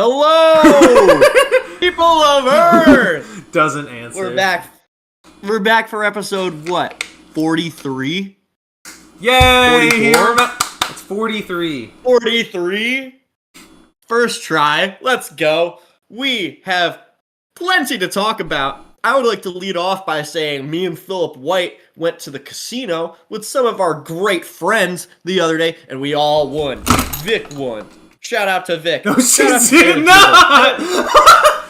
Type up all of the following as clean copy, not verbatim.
Hello, people of Earth. Doesn't answer. We're back. We're back for episode what? 43. Yay! 44? It's 43. 43. First try. Let's go. We have plenty to talk about. I would like to lead off by saying me and Philip White went to the casino with some of our great friends the other day, and we all won. Vic won. Shout out to Vic. No, she did not!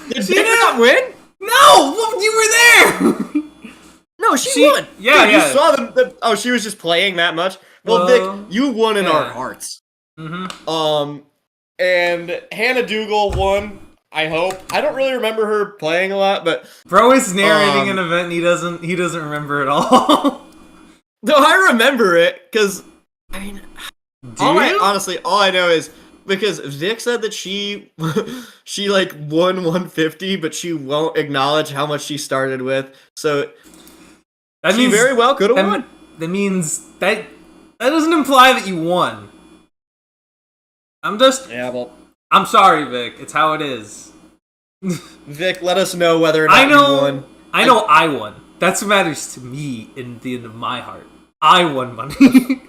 Did Vic not win? No! Well, you were there! No, she won. Yeah, dude, yeah. You saw them. Oh, she was just playing that much? Well, Vic, you won in our hearts. Mm-hmm. And Hannah Dougal won, I hope. I don't really remember her playing a lot, but... Bro is narrating an event and he doesn't remember it all. No, I remember it, because... I mean... Honestly, all I know is... Because Vic said that she like won 150, but she won't acknowledge how much she started with. So she very well could have won. That means that doesn't imply that you won. I'm sorry, Vic. It's how it is. Vic, let us know whether or not you won. I know I won. That's what matters to me in the end of my heart. I won money.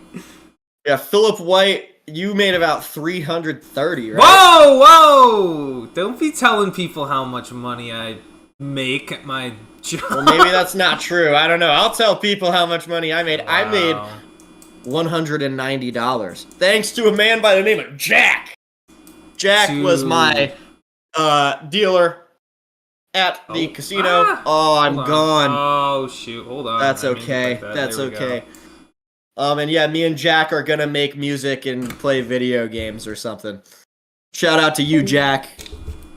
Yeah, Philip White, you made about 330, right? Whoa! Don't be telling people how much money I make at my job. Well, maybe that's not true. I don't know. I'll tell people how much money I made. Wow. I made $190. Thanks to a man by the name of Jack. Jack was my dealer at the casino. I'm gone. Oh, shoot. Hold on. That's okay. That's okay. And yeah, me and Jack are gonna make music and play video games or something. Shout out to you, Jack.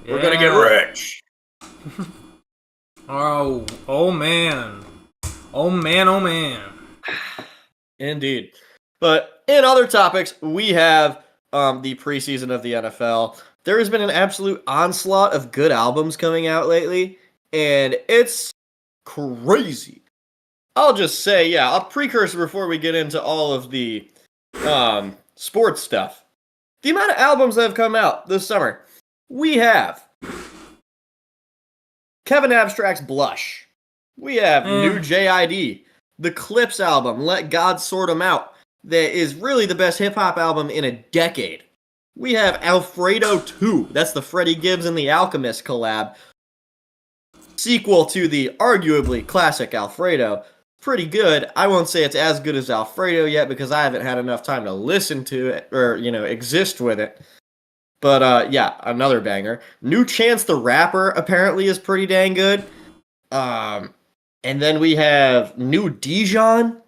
Yeah. We're gonna get rich. Oh man. Oh man. Indeed. But in other topics, we have the preseason of the NFL. There has been an absolute onslaught of good albums coming out lately, and it's crazy. I'll just say, a precursor before we get into all of the sports stuff. The amount of albums that have come out this summer. We have Kevin Abstract's Blush. We have new JID. The Clips album, Let God Sort 'Em Out. That is really the best hip-hop album in a decade. We have Alfredo 2. That's the Freddie Gibbs and the Alchemist collab. Sequel to the arguably classic Alfredo. Pretty good. I won't say it's as good as Alfredo yet because I haven't had enough time to listen to it or, exist with it. But, another banger. New Chance the Rapper apparently is pretty dang good. And then we have New Dijon.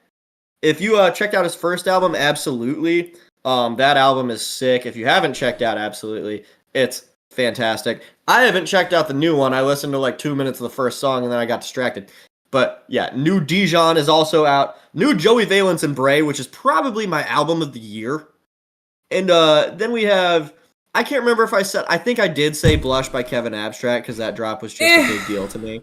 If you checked out his first album, Absolutely, that album is sick. If you haven't checked out Absolutely, it's fantastic. I haven't checked out the new one. I listened to like 2 minutes of the first song and then I got distracted. But yeah, New Dijon is also out. New Joey Valence and Bray, which is probably my album of the year. And then we have, I can't remember if I think I did say Blush by Kevin Abstract because that drop was just a big deal to me.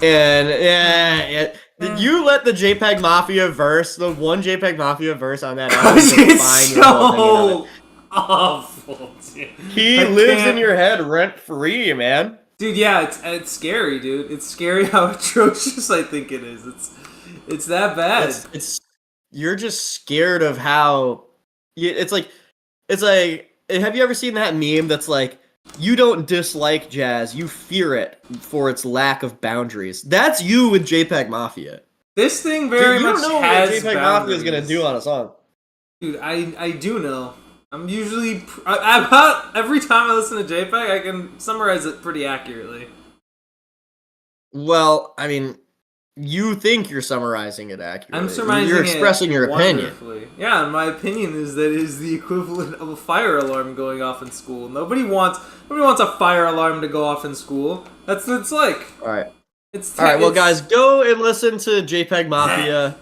And did you let the JPEG Mafia verse, the one JPEG Mafia verse on that album define your whole opinion of it? Awful, dude. He lives in your head rent free, man. Dude, yeah, it's scary, dude. It's scary how atrocious I think it is. It's that bad. It's you're just scared of how. It's like, have you ever seen that meme that's like, you don't dislike jazz, you fear it for its lack of boundaries? That's you with JPEG Mafia. This thing very much has boundaries. You don't know what JPEG Mafia is gonna do on a song. Dude, I do know. I'm usually... every time I listen to JPEG, I can summarize it pretty accurately. Well, I mean, you think you're summarizing it accurately. I'm summarizing You're expressing your opinion. Yeah, my opinion is that it is the equivalent of a fire alarm going off in school. Nobody wants a fire alarm to go off in school. That's what it's like. All right. Well, guys, go and listen to JPEG Mafia.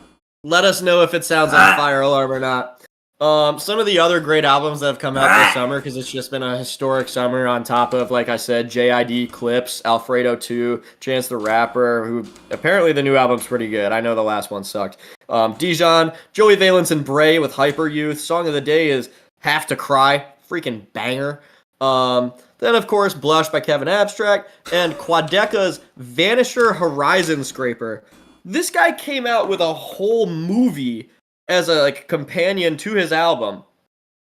Let us know if it sounds like a fire alarm or not. Some of the other great albums that have come out this summer, because it's just been a historic summer on top of, like I said, JID, Clips, Alfredo 2, Chance the Rapper, who apparently the new album's pretty good. I know the last one sucked. Dijon, Joey Valence and Bray with Hyper Youth. Song of the day is Have to Cry. Freaking banger. Then, of course, Blush by Kevin Abstract, and Quadeca's Vanisher Horizon Scraper. This guy came out with a whole movie as a companion to his album.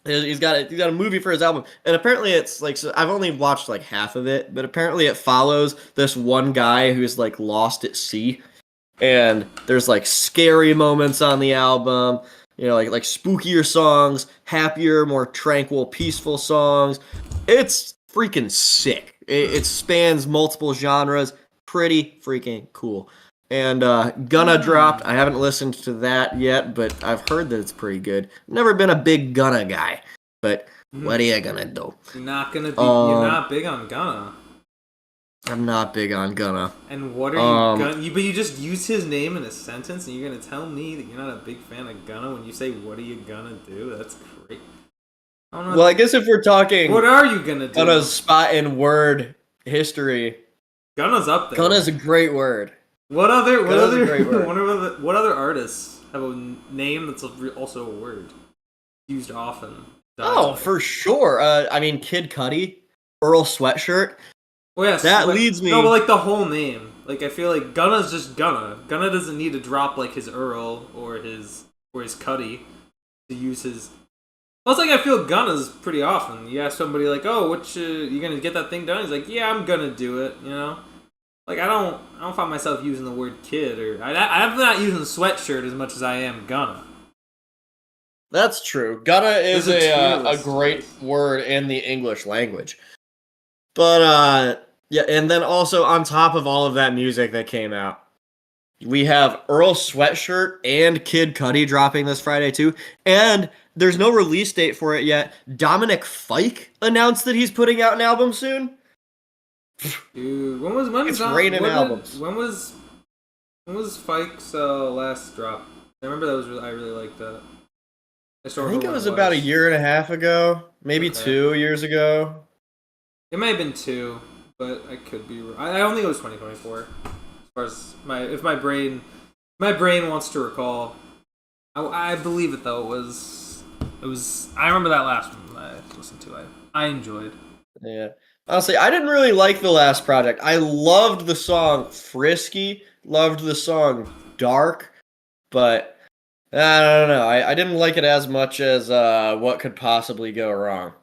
He's got a movie for his album, and apparently it's like, so I've only watched like half of it, but apparently it follows this one guy who's like lost at sea, and there's like scary moments on the album, like spookier songs, happier, more tranquil, peaceful songs. It's freaking sick. It spans multiple genres. Pretty freaking cool. And Gunna dropped. I haven't listened to that yet, but I've heard that it's pretty good. Never been a big Gunna guy, but what are you gonna do? You're not big on Gunna. I'm not big on Gunna. And what are you gonna? But you just use his name in a sentence, and you're gonna tell me that you're not a big fan of Gunna when you say, "What are you gonna do?" That's great. Well, I guess if we're talking, what are you gonna do? Gunna's spot in word history. Gunna's up there. Gunna's a great word. What other artists have a name that's also a word used often? For sure. I mean, Kid Cudi, Earl Sweatshirt. Well, yes, that leads me. No, but like the whole name. Like I feel like Gunna's just Gunna. Gunna doesn't need to drop like his Earl or his Cudi to use his. Well, it's like I feel Gunna's pretty often. You ask somebody like, "Oh, you gonna get that thing done?" He's like, "Yeah, I'm gonna do it." Like I don't find myself using the word kid, or I'm not using sweatshirt as much as I am Gunna. That's true. Gunna is a great word in the English language. But yeah, and then also on top of all of that music that came out, we have Earl Sweatshirt and Kid Cudi dropping this Friday too, and there's no release date for it yet. Dominic Fike announced that he's putting out an album soon. Dude, when it's raining albums. When was Fike's last drop? I remember I really liked that. I think it was about a year and a half ago, maybe 2 years ago. It may have been 2, but I could be wrong. I don't think it was 2024. As far as if my brain wants to recall, I believe it though. It was. I remember that last one I listened to. I enjoyed. Yeah. Honestly, I didn't really like the last project. I loved the song Frisky, loved the song Dark, but I don't know. I didn't like it as much as What Could Possibly Go Wrong.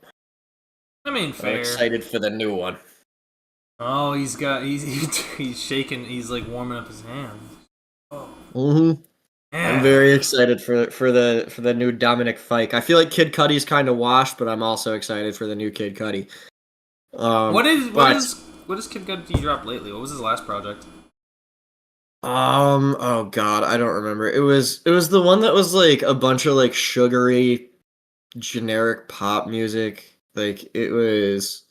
I mean, fair. I'm excited for the new one. Oh, he's shaking. He's like warming up his hands. Oh. Mm-hmm. Yeah. I'm very excited for the new Dominic Fike. I feel like Kid Cudi's kind of washed, but I'm also excited for the new Kid Cudi. What does Kid Cudi drop lately? What was his last project? Oh god, I don't remember. It was the one that was like a bunch of like sugary generic pop music. Like it was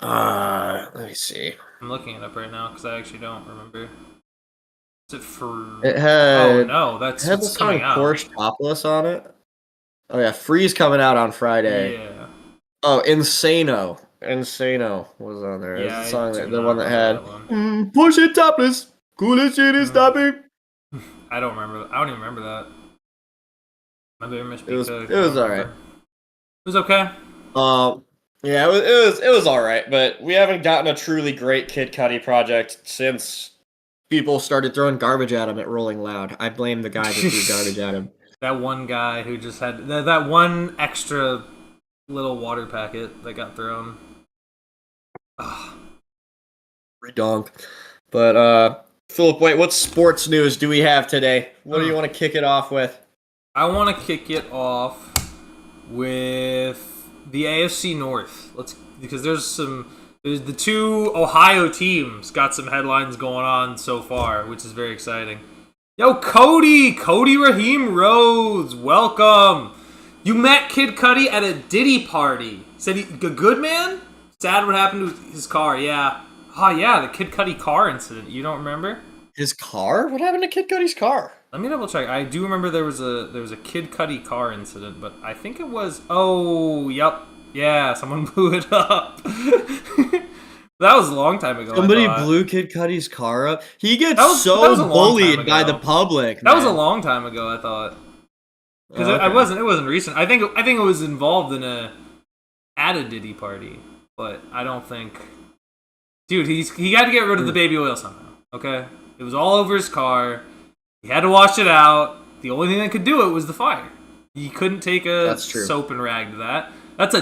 let me see. I'm looking it up right now because I actually don't remember. Is it for It had Oh no, that's it had the song Porsche Topless on it. Oh yeah, Freeze coming out on Friday. Yeah. Oh, Insano was on there. Yeah, it's the song the one that had Push It Topless, coolest shit is stopping. I don't remember. I don't even remember that. Maybe I must be It was alright. It was okay. Yeah, it was alright, but we haven't gotten a truly great Kid Cudi project since people started throwing garbage at him at Rolling Loud. I blame the guy that threw garbage at him. That one guy who just had that one extra little water packet that got thrown. Redonk. But Philip, wait, what sports news do we have today? What do you want to kick it off with? I want to kick it off with the AFC North. Because there's the two Ohio teams got some headlines going on so far, which is very exciting. Yo, Cody Raheem Rhodes, welcome. You met Kid Cudi at a Diddy party. Said a good man? Sad what happened to his car, yeah. Oh yeah, the Kid Cudi car incident. You don't remember? His car? What happened to Kid Cudi's car? Let me double check. I do remember there was a Kid Cudi car incident, but I think it was yeah, someone blew it up. That was a long time ago. Somebody blew Kid Cudi's car up. He gets so bullied by the public. That was a long time ago, I thought. Because it wasn't recent. I think it was involved in at a Diddy party, but I don't think, dude, he got to get rid of the baby oil somehow. Okay, it was all over his car. He had to wash it out. The only thing that could do it was the fire. He couldn't take a soap and rag to that. That's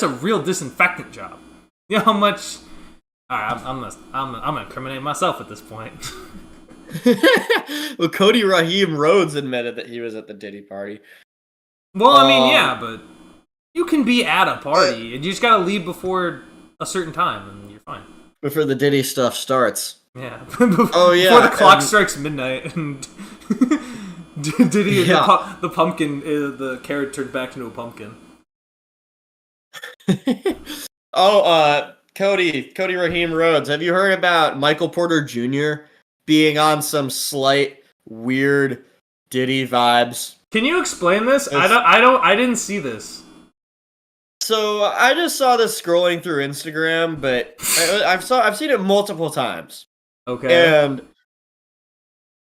a real disinfectant job. You know how much? All right, I'm gonna incriminate myself at this point. Well, Cody Raheem Rhodes admitted that he was at the Diddy party. Well, I mean, yeah, but you can be at a party, and you just gotta leave before a certain time, and you're fine. Before the Diddy stuff starts. Yeah. Before the clock strikes midnight, and Diddy, the pumpkin, the carrot turned back into a pumpkin. Cody Raheem Rhodes. Have you heard about Michael Porter Jr. being on some slight weird Diddy vibes? Can you explain this? I didn't see this. So I just saw this scrolling through Instagram, but I've seen it multiple times. Okay. And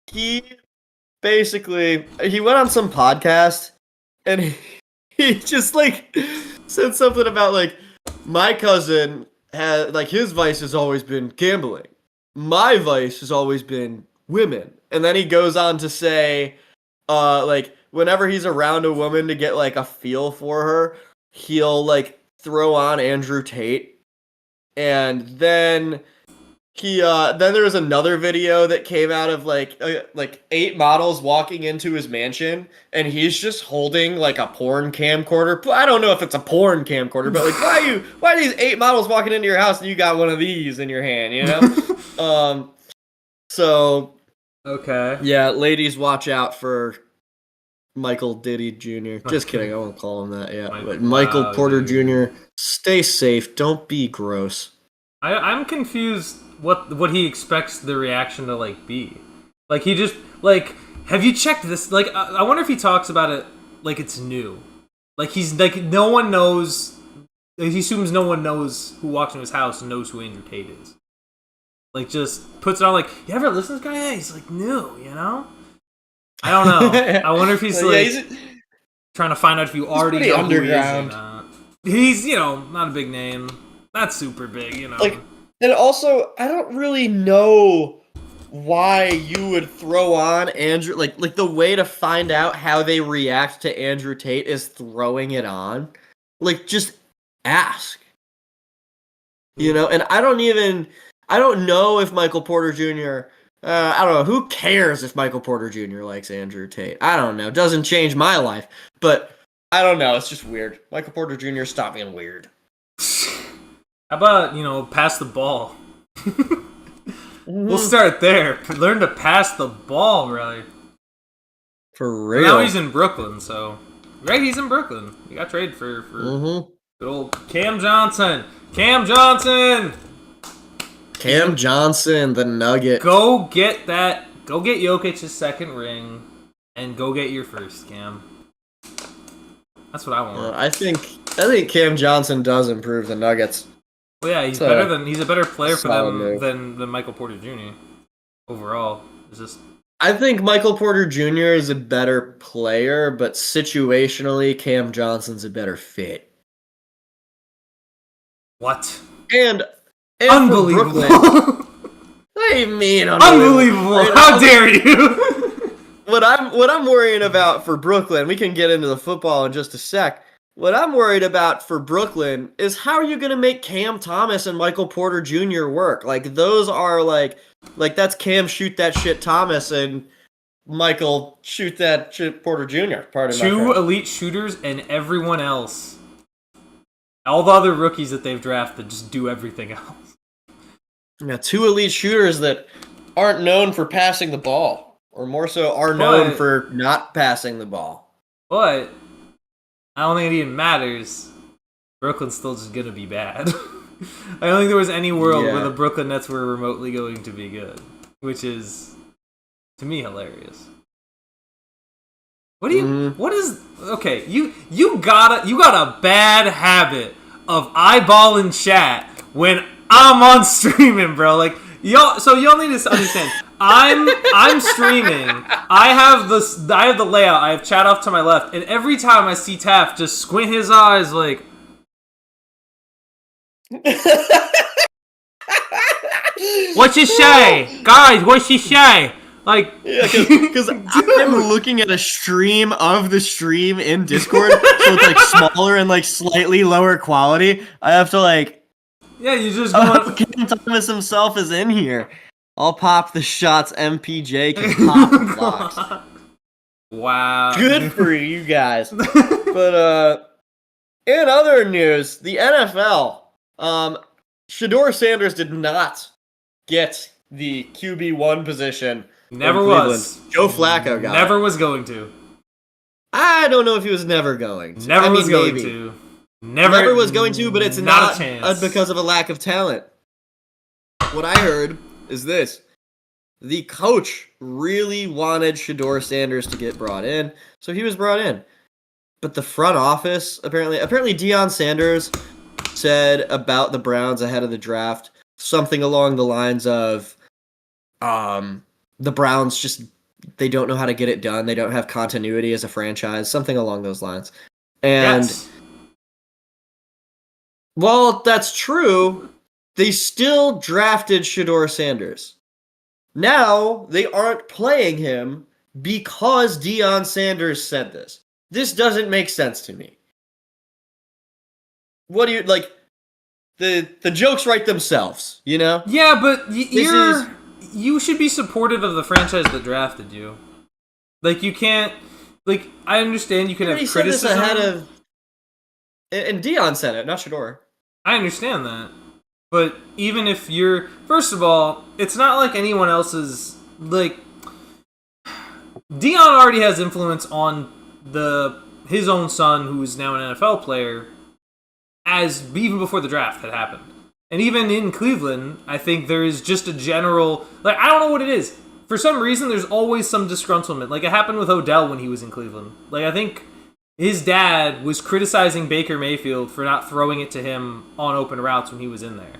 he went on some podcast and he just said something about my cousin had his vice has always been gambling. My vice has always been women. And then he goes on to say whenever he's around a woman to get a feel for her, he'll throw on Andrew Tate. And then then there was another video that came out of 8 models walking into his mansion, and he's just holding a porn camcorder. I don't know if it's a porn camcorder, but why are these 8 models walking into your house and you got one of these in your hand, you know? So okay. Yeah, ladies, watch out for Michael Diddy Jr. Just kidding, I won't call him that yet. But Michael Porter Jr., stay safe, don't be gross. I'm confused what he expects the reaction to be. He just have you checked this? I wonder if he talks about it like it's new. He's no one knows. He assumes no one knows who walks into his house and knows who Andrew Tate is. Just puts it on you ever listen to this guy? Yeah, he's new, you know? I don't know. I wonder if he's trying to find out if you already know underground. Who he is or not. He's, not a big name. Not super big, you know. And also, I don't really know why you would throw on Andrew. The way to find out how they react to Andrew Tate is throwing it on. Just ask. And I don't know if Michael Porter Jr. I don't know. Who cares if Michael Porter Jr. likes Andrew Tate? I don't know. Doesn't change my life. But I don't know. It's just weird. Michael Porter Jr., stop being weird. How about, pass the ball? We'll start there. Learn to pass the ball, brother. For real. Now he's in Brooklyn, so... Right, he's in Brooklyn. He got traded for good old Cam Johnson. Cam Johnson, the Nugget. Go get Jokic's second ring, and go get your first, Cam. That's what I want. I think Cam Johnson does improve the Nuggets. Well, yeah, he's a better player for them than Michael Porter Jr. overall. It's just I think Michael Porter Jr. is a better player, but situationally, Cam Johnson's a better fit. What? And unbelievable! What do you mean unbelievable? How dare you? What I'm worrying about for Brooklyn, we can get into the football in just a sec. What I'm worried about for Brooklyn is how are you going to make Cam Thomas and Michael Porter Jr. work? Those are that's Cam shoot that shit Thomas and Michael shoot that shit Porter Jr. Two elite shooters and everyone else. All the other rookies that they've drafted just do everything else. Yeah, 2 elite shooters that aren't known for passing the ball. Or more so are known for not passing the ball. But I don't think it even matters. Brooklyn's still just going to be bad. I don't think there was any world where the Brooklyn Nets were remotely going to be good. Which is, to me, hilarious. What do you, what is, okay, you got a bad habit of eyeballing chat when I'm on streaming, bro. Y'all need to understand. I'm streaming. I have the layout. I have chat off to my left, and every time I see Taff just squint his eyes What she say? Guys, what she say? Like, yeah, because I'm looking at a stream of the stream in Discord, so it's like smaller and like slightly lower quality. I have to like, yeah, you just oh, going. Cam Thomas himself is in here. I'll pop the shots. MPJ can pop the blocks. Wow. Good for you guys. But in other news, the NFL, Shedeur Sanders did not get the QB1 position. Never was. Joe Flacco got Never it. was going to. I don't know if he was never going to. Never was going maybe. to. Never was going to, but it's not a chance. because of a lack of talent. What I heard is this. The coach really wanted Shedeur Sanders to get brought in, so he was brought in. But the front office, apparently Deion Sanders said about the Browns ahead of the draft something along the lines of, the Browns just, they don't know how to get it done. They don't have continuity as a franchise, something along those lines. And Yes. while that's true, they still drafted Shedeur Sanders. Now they aren't playing him because Deion Sanders said this. This doesn't make sense to me. What do you like? The jokes write themselves, you know? Yeah, but you should be supportive of the franchise that drafted you. Like, you can't. Like, I understand you can have criticism. Said this ahead of, and Deion said it, not Shedeur. I understand that. But even if you're... First of all, it's not like anyone else's... Like, Deion already has influence on his own son, who is now an NFL player, even before the draft had happened. And even in Cleveland, I think there is just a general... Like, I don't know what it is. For some reason, there's always some disgruntlement. Like, it happened with Odell when he was in Cleveland. Like, I think his dad was criticizing Baker Mayfield for not throwing it to him on open routes when he was in there.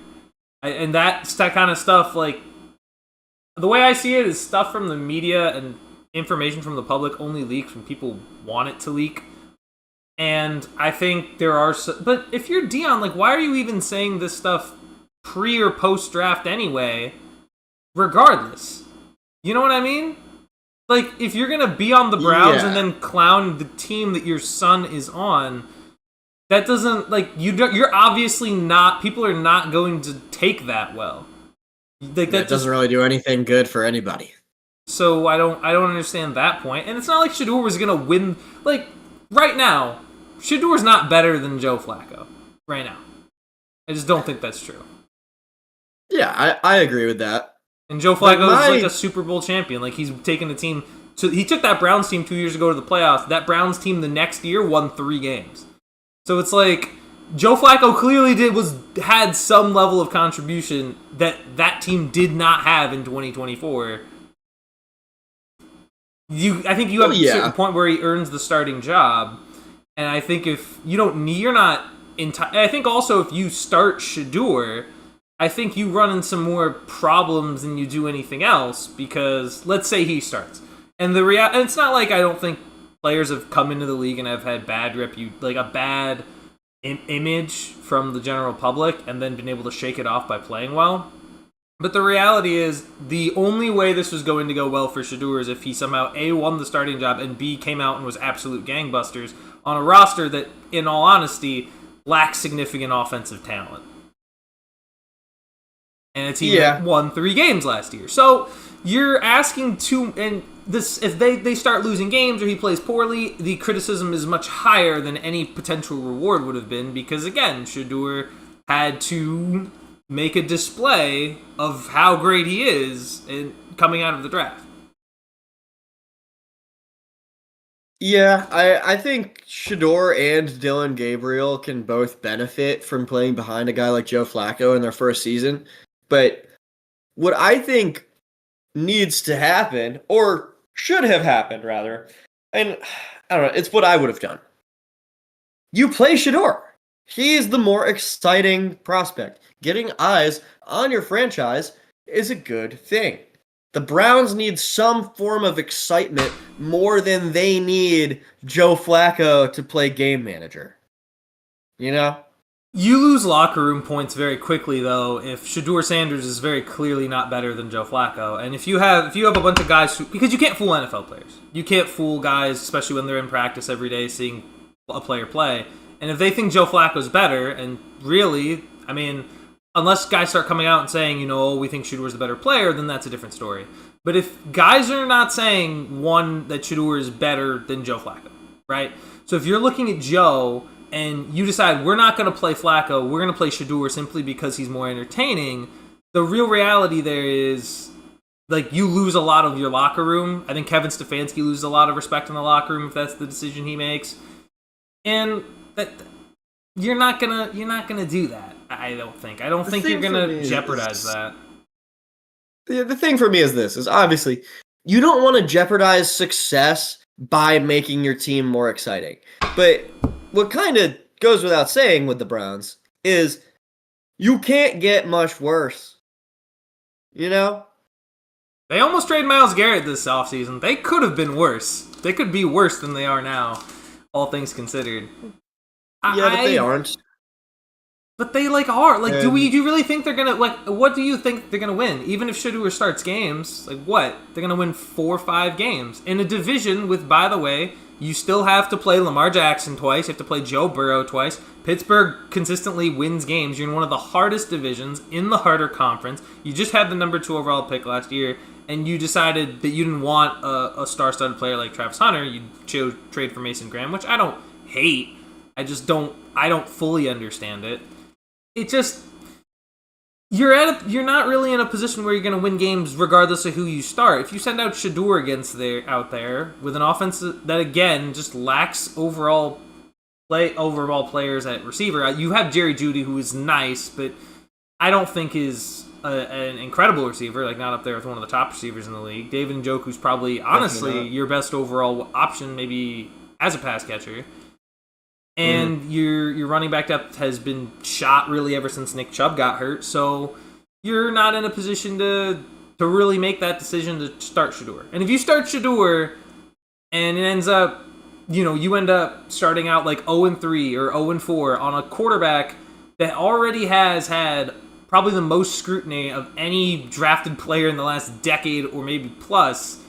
And that kind of stuff, like... The way I see it is stuff from the media and information from the public only leaks when people want it to leak. And I think there are... But if you're Deion, like, why are you even saying this stuff pre- or post-draft anyway, regardless? You know what I mean? Like, if you're going to be on the Browns and then clown the team that your son is on, that doesn't... Like, you're obviously not... People are not going to take that well. Like, that doesn't really do anything good for anybody. So I don't understand that point. And it's not like Shedeur was going to win... Like, right now, Shedeur's not better than Joe Flacco. Right now. I just don't think that's true. Yeah, I agree with that. And Joe Flacco is like a Super Bowl champion. Like, he's taken the team... he took that Browns team 2 years ago to the playoffs. That Browns team the next year won 3 games. So it's like... Joe Flacco clearly had some level of contribution that team did not have in 2024. I think you have a certain point where he earns the starting job, and I think if you don't, you're not. I think also if you start Shedeur, I think you run into some more problems than you do anything else, because let's say he starts, and and it's not like I don't think players have come into the league and have had a bad image from the general public and then been able to shake it off by playing well. But the reality is, the only way this was going to go well for Shedeur is if he somehow A, won the starting job, and B, came out and was absolute gangbusters on a roster that, in all honesty, lacks significant offensive talent. And a team that won 3 games last year. So, you're asking if they start losing games or he plays poorly, the criticism is much higher than any potential reward would have been, because, again, Shedeur had to make a display of how great he is coming out of the draft. Yeah, I think Shedeur and Dylan Gabriel can both benefit from playing behind a guy like Joe Flacco in their first season. But what I think needs to happen, or should have happened rather, and I don't know, it's what I would have done. You play Shedeur. He is the more exciting prospect. Getting eyes on your franchise is a good thing. The Browns need some form of excitement more than they need Joe Flacco to play game manager. You know? You lose locker room points very quickly, though, if Shedeur Sanders is very clearly not better than Joe Flacco. And if you have a bunch of guys because you can't fool NFL players. You can't fool guys, especially when they're in practice every day seeing a player play. And if they think Joe Flacco's better, and really, I mean, unless guys start coming out and saying, we think Shedeur's the better player, then that's a different story. But if guys are not saying, one, that Shedeur is better than Joe Flacco, right? So if you're looking at Joe and you decide we're not going to play Flacco, we're going to play Shedeur simply because he's more entertaining, the real reality there is, you lose a lot of your locker room. I think Kevin Stefanski loses a lot of respect in the locker room if that's the decision he makes. And that you're not gonna do that, I don't think. I don't think you're going to jeopardize that. The thing for me is this, is obviously, you don't want to jeopardize success by making your team more exciting. But what kind of goes without saying with the Browns is you can't get much worse. They almost traded Myles Garrett this offseason. They could have been worse. They could be worse than they are now, all things considered. Yeah, but they aren't. But they are. Do you really think they're gonna what do you think they're gonna win? Even if Shedeur starts games, what? They're gonna win 4 or 5 games. In a division with, by the way, you still have to play Lamar Jackson twice, you have to play Joe Burrow twice. Pittsburgh consistently wins games. You're in one of the hardest divisions in the harder conference. You just had the number 2 overall pick last year, and you decided that you didn't want a star-studded player like Travis Hunter. You chose trade for Mason Graham, which I don't hate. I don't fully understand it. It just, you're not really in a position where you're going to win games regardless of who you start. If you send out Shedeur out there with an offense that again just lacks overall players at receiver, you have Jerry Jeudy, who is nice, but I don't think is an incredible receiver, not up there with one of the top receivers in the league. David Njoku's probably honestly your best overall option, maybe as a pass catcher. And your running back depth has been shot really ever since Nick Chubb got hurt, so you're not in a position to really make that decision to start Shedeur. And if you start Shedeur and it ends up, you end up starting out 0-3 or 0-4 on a quarterback that already has had probably the most scrutiny of any drafted player in the last decade or maybe plus,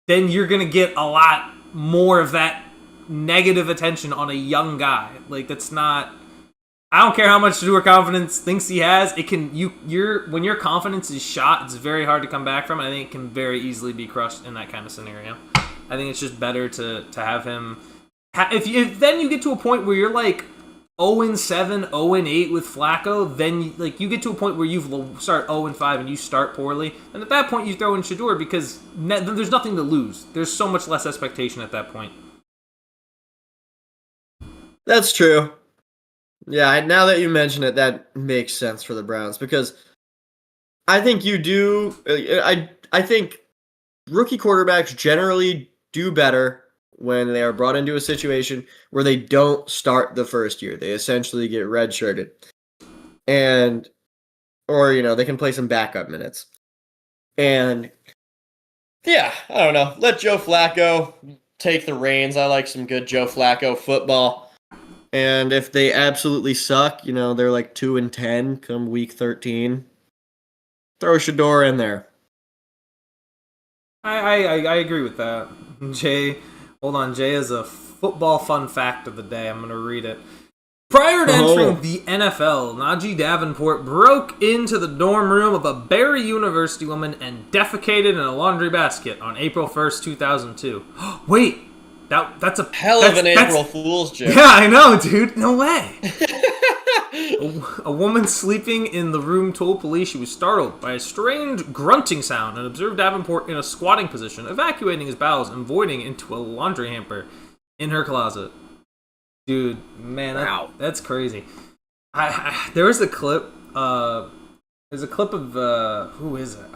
then you're going to get a lot more of that negative attention on a young guy. That's not. I don't care how much Shedeur confidence thinks he has. It can when your confidence is shot, it's very hard to come back from. And I think it can very easily be crushed in that kind of scenario. I think it's just better to have him. If then you get to a point where you're 0-7, 0-8 with Flacco, then you get to a point where you start 0-5 and you start poorly, and at that point you throw in Shedeur because there's nothing to lose. There's so much less expectation at that point. That's true. Yeah, now that you mention it, that makes sense for the Browns because I think you do. I think rookie quarterbacks generally do better when they are brought into a situation where they don't start the first year. They essentially get redshirted, or they can play some backup minutes. And yeah, I don't know. Let Joe Flacco take the reins. I like some good Joe Flacco football. And if they absolutely suck, they're 2-10 come week 13. Throw Shedeur in there. I agree with that. Jay has a football fun fact of the day. I'm going to read it. Prior to entering the NFL, Najee Davenport broke into the dorm room of a Barry University woman and defecated in a laundry basket on April 1st, 2002. Wait! That's a hell of an April Fool's joke. Yeah, I know, dude. No way. A woman sleeping in the room told police she was startled by a strange grunting sound and observed Davenport in a squatting position, evacuating his bowels and voiding into a laundry hamper in her closet. Dude, man, that's crazy. There was a clip. There's a clip of who is it?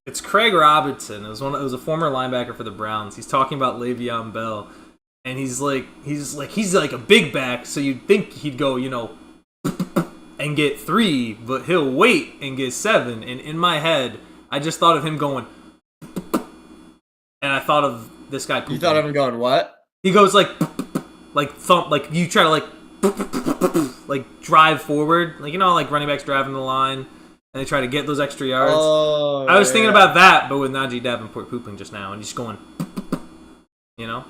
It's Craig Robinson. It was a former linebacker for the Browns. He's talking about Le'Veon Bell, and he's like a big back, so you'd think he'd go, and get 3, but he'll wait and get 7. And in my head, I just thought of him going, and I thought of this guy pooping. You thought of him going what? He goes thump, you try to like drive forward, like like running backs driving the line, and they try to get those extra yards. Oh, I was thinking about that, but with Najee Davenport pooping just now and just going, Yeah.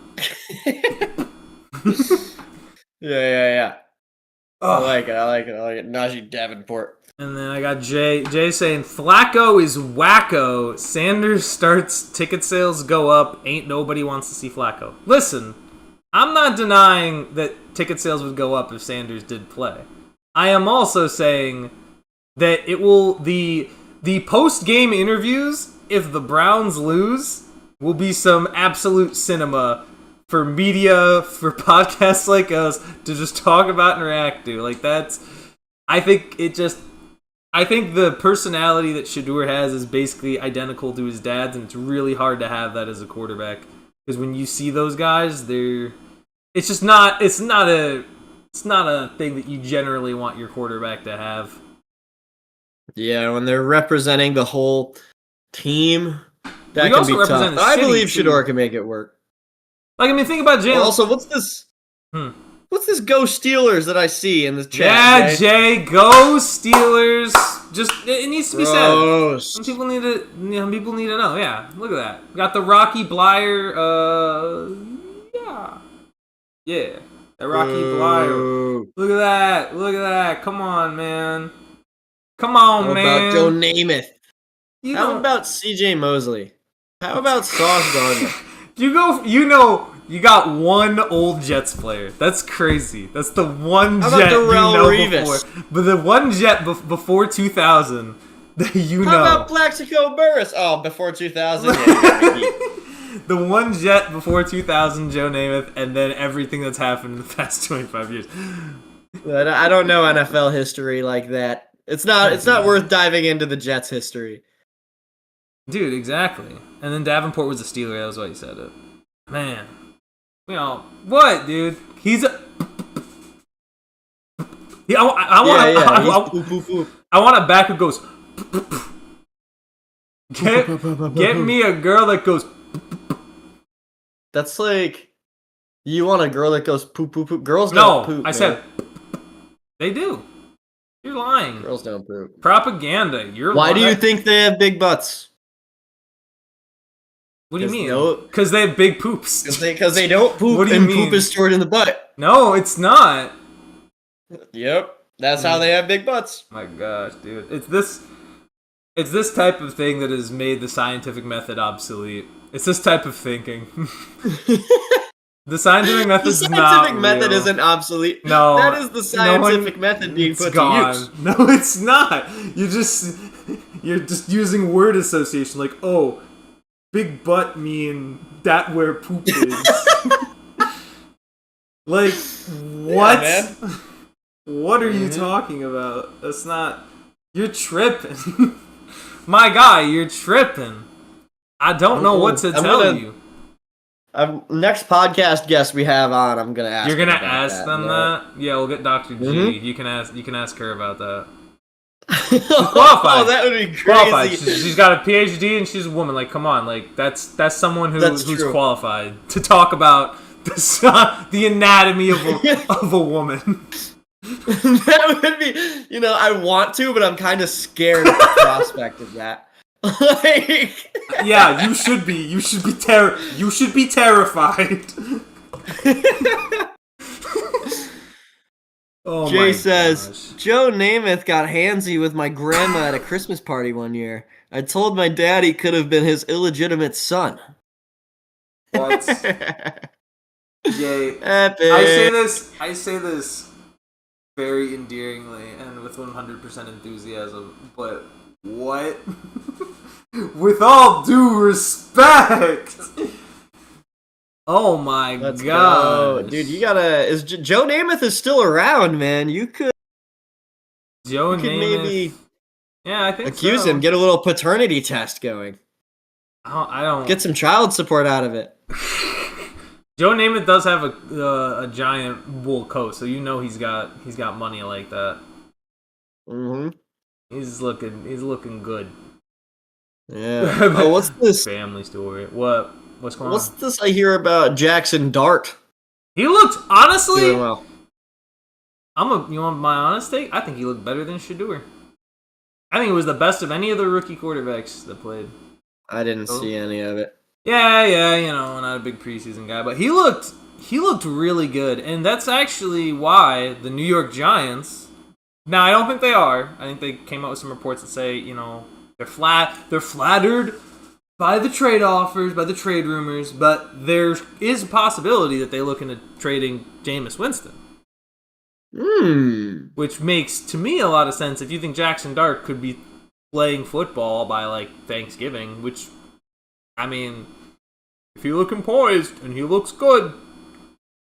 I like it. Najee Davenport. And then I got Jay saying, Flacco is wacko. Sanders starts, ticket sales go up. Ain't nobody wants to see Flacco. Listen, I'm not denying that ticket sales would go up if Sanders did play. I am also saying that it will, the post-game interviews, if the Browns lose, will be some absolute cinema for media, for podcasts like us, to just talk about and react to. Like, I think the personality that Shedeur has is basically identical to his dad's, and it's really hard to have that as a quarterback. Because when you see those guys, it's not a thing that you generally want your quarterback to have. Yeah, when they're representing the whole team, that can be tough. I believe Shedeur can make it work. Like, I mean, think about Jalen. Also, what's this? What's this Go Steelers that I see in the chat? Yeah, Jay, go Steelers. Just, it needs to be said. Some people need to know. Yeah, look at that. Got the Rocky Blyer. Yeah, that Rocky Blyer. Look at that. Come on, man. How about Joe Namath? How about CJ Mosley? How about Sauce Gardner? You got one old Jets player. That's crazy. That's the one Jet before. But the one Jet before 2000 that you know. How about Plaxico Burress? Oh, before 2000? The one Jet before 2000, Joe Namath, and then everything that's happened in the past 25 years. I don't know NFL history like that. It's not worth diving into the Jets history. Dude, exactly. And then Davenport was a Steeler. That was why he said it. Man. What, dude? He's a... I want a back who goes... Get me a girl that goes... That's like... You want a girl that goes poop, poop, poop. Girls don't poop, I said... They do. You're lying. Girls don't poop. Propaganda. Why do you think they have big butts? What do you mean? Because they have big poops. Because they don't poop, what do you mean? Poop is stored in the butt. No, it's not. Yep, that's how they have big butts. My gosh, dude, it's this type of thing that has made the scientific method obsolete. It's this type of thinking. The scientific method is not real. The scientific method isn't obsolete. No, that is the scientific method being put to use. No, it's not. You're just using word association, like, oh, big butt mean that where poop is. Like, what? Yeah, what are you talking about? That's not... You're tripping. My guy, you're tripping. I don't know what to tell you. Next podcast guest we have on, I'm gonna ask. You're gonna ask them that? Yeah, we'll get Dr. G. Mm-hmm. You can ask her about that. She's qualified. Oh, that would be crazy. Qualified. She's got a PhD and she's a woman. Like, come on, like that's someone who's qualified to talk about the anatomy of a woman. That would be, I want to, but I'm kind of scared at the prospect of that. Like, yeah, you should be. You should be terrified. Oh, Jay says, Joe Namath got handsy with my grandma at a Christmas party one year. I told my dad he could have been his illegitimate son. What? Jay, epic. I say this very endearingly and with 100% enthusiasm, but what? With all due respect. Oh my god, dude! You gotta. Joe Namath is still around, man? You could. Joe Namath. Maybe. Yeah, I think accuse him. Get a little paternity test going. I don't get some child support out of it. Joe Namath does have a giant wool coat, so he's got money like that. Mm-hmm. He's looking good. Yeah. Oh, what's this family story? What's going on? What's this I hear about Jackson Dart? He looked, honestly, doing well. You want my honest take? I think he looked better than Shedeur. I think it was the best of any of the rookie quarterbacks that played. I didn't see any of it. Yeah, not a big preseason guy, but he looked really good, and that's actually why the New York Giants. Now, I don't think they are. I think they came out with some reports that say, they're flattered by the trade offers, by the trade rumors, but there is a possibility that they look into trading Jameis Winston. Which makes, to me, a lot of sense if you think Jackson Dart could be playing football by, Thanksgiving, which, if you're looking poised and he looks good.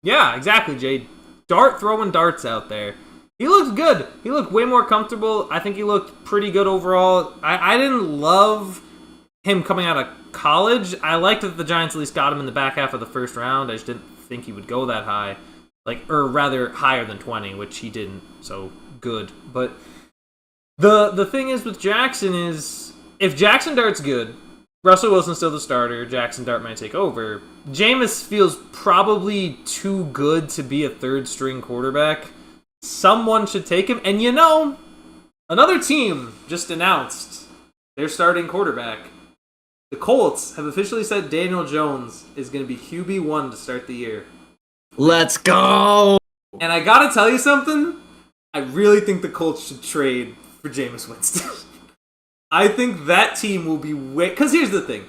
Yeah, exactly, Jay. Dart throwing darts out there. He looked good. He looked way more comfortable. I think he looked pretty good overall. I didn't love him coming out of college. I liked that the Giants at least got him in the back half of the first round. I just didn't think he would go that high. Or rather, higher than 20, which he didn't. So, good. But the thing is with Jackson is, if Jackson Dart's good, Russell Wilson's still the starter, Jackson Dart might take over. Jameis feels probably too good to be a third-string quarterback. Someone should take him. And another team just announced their starting quarterback. The Colts have officially said Daniel Jones is going to be QB1 to start the year. Let's go! And I gotta tell you something. I really think the Colts should trade for Jameis Winston. I think that team will be because here's the thing.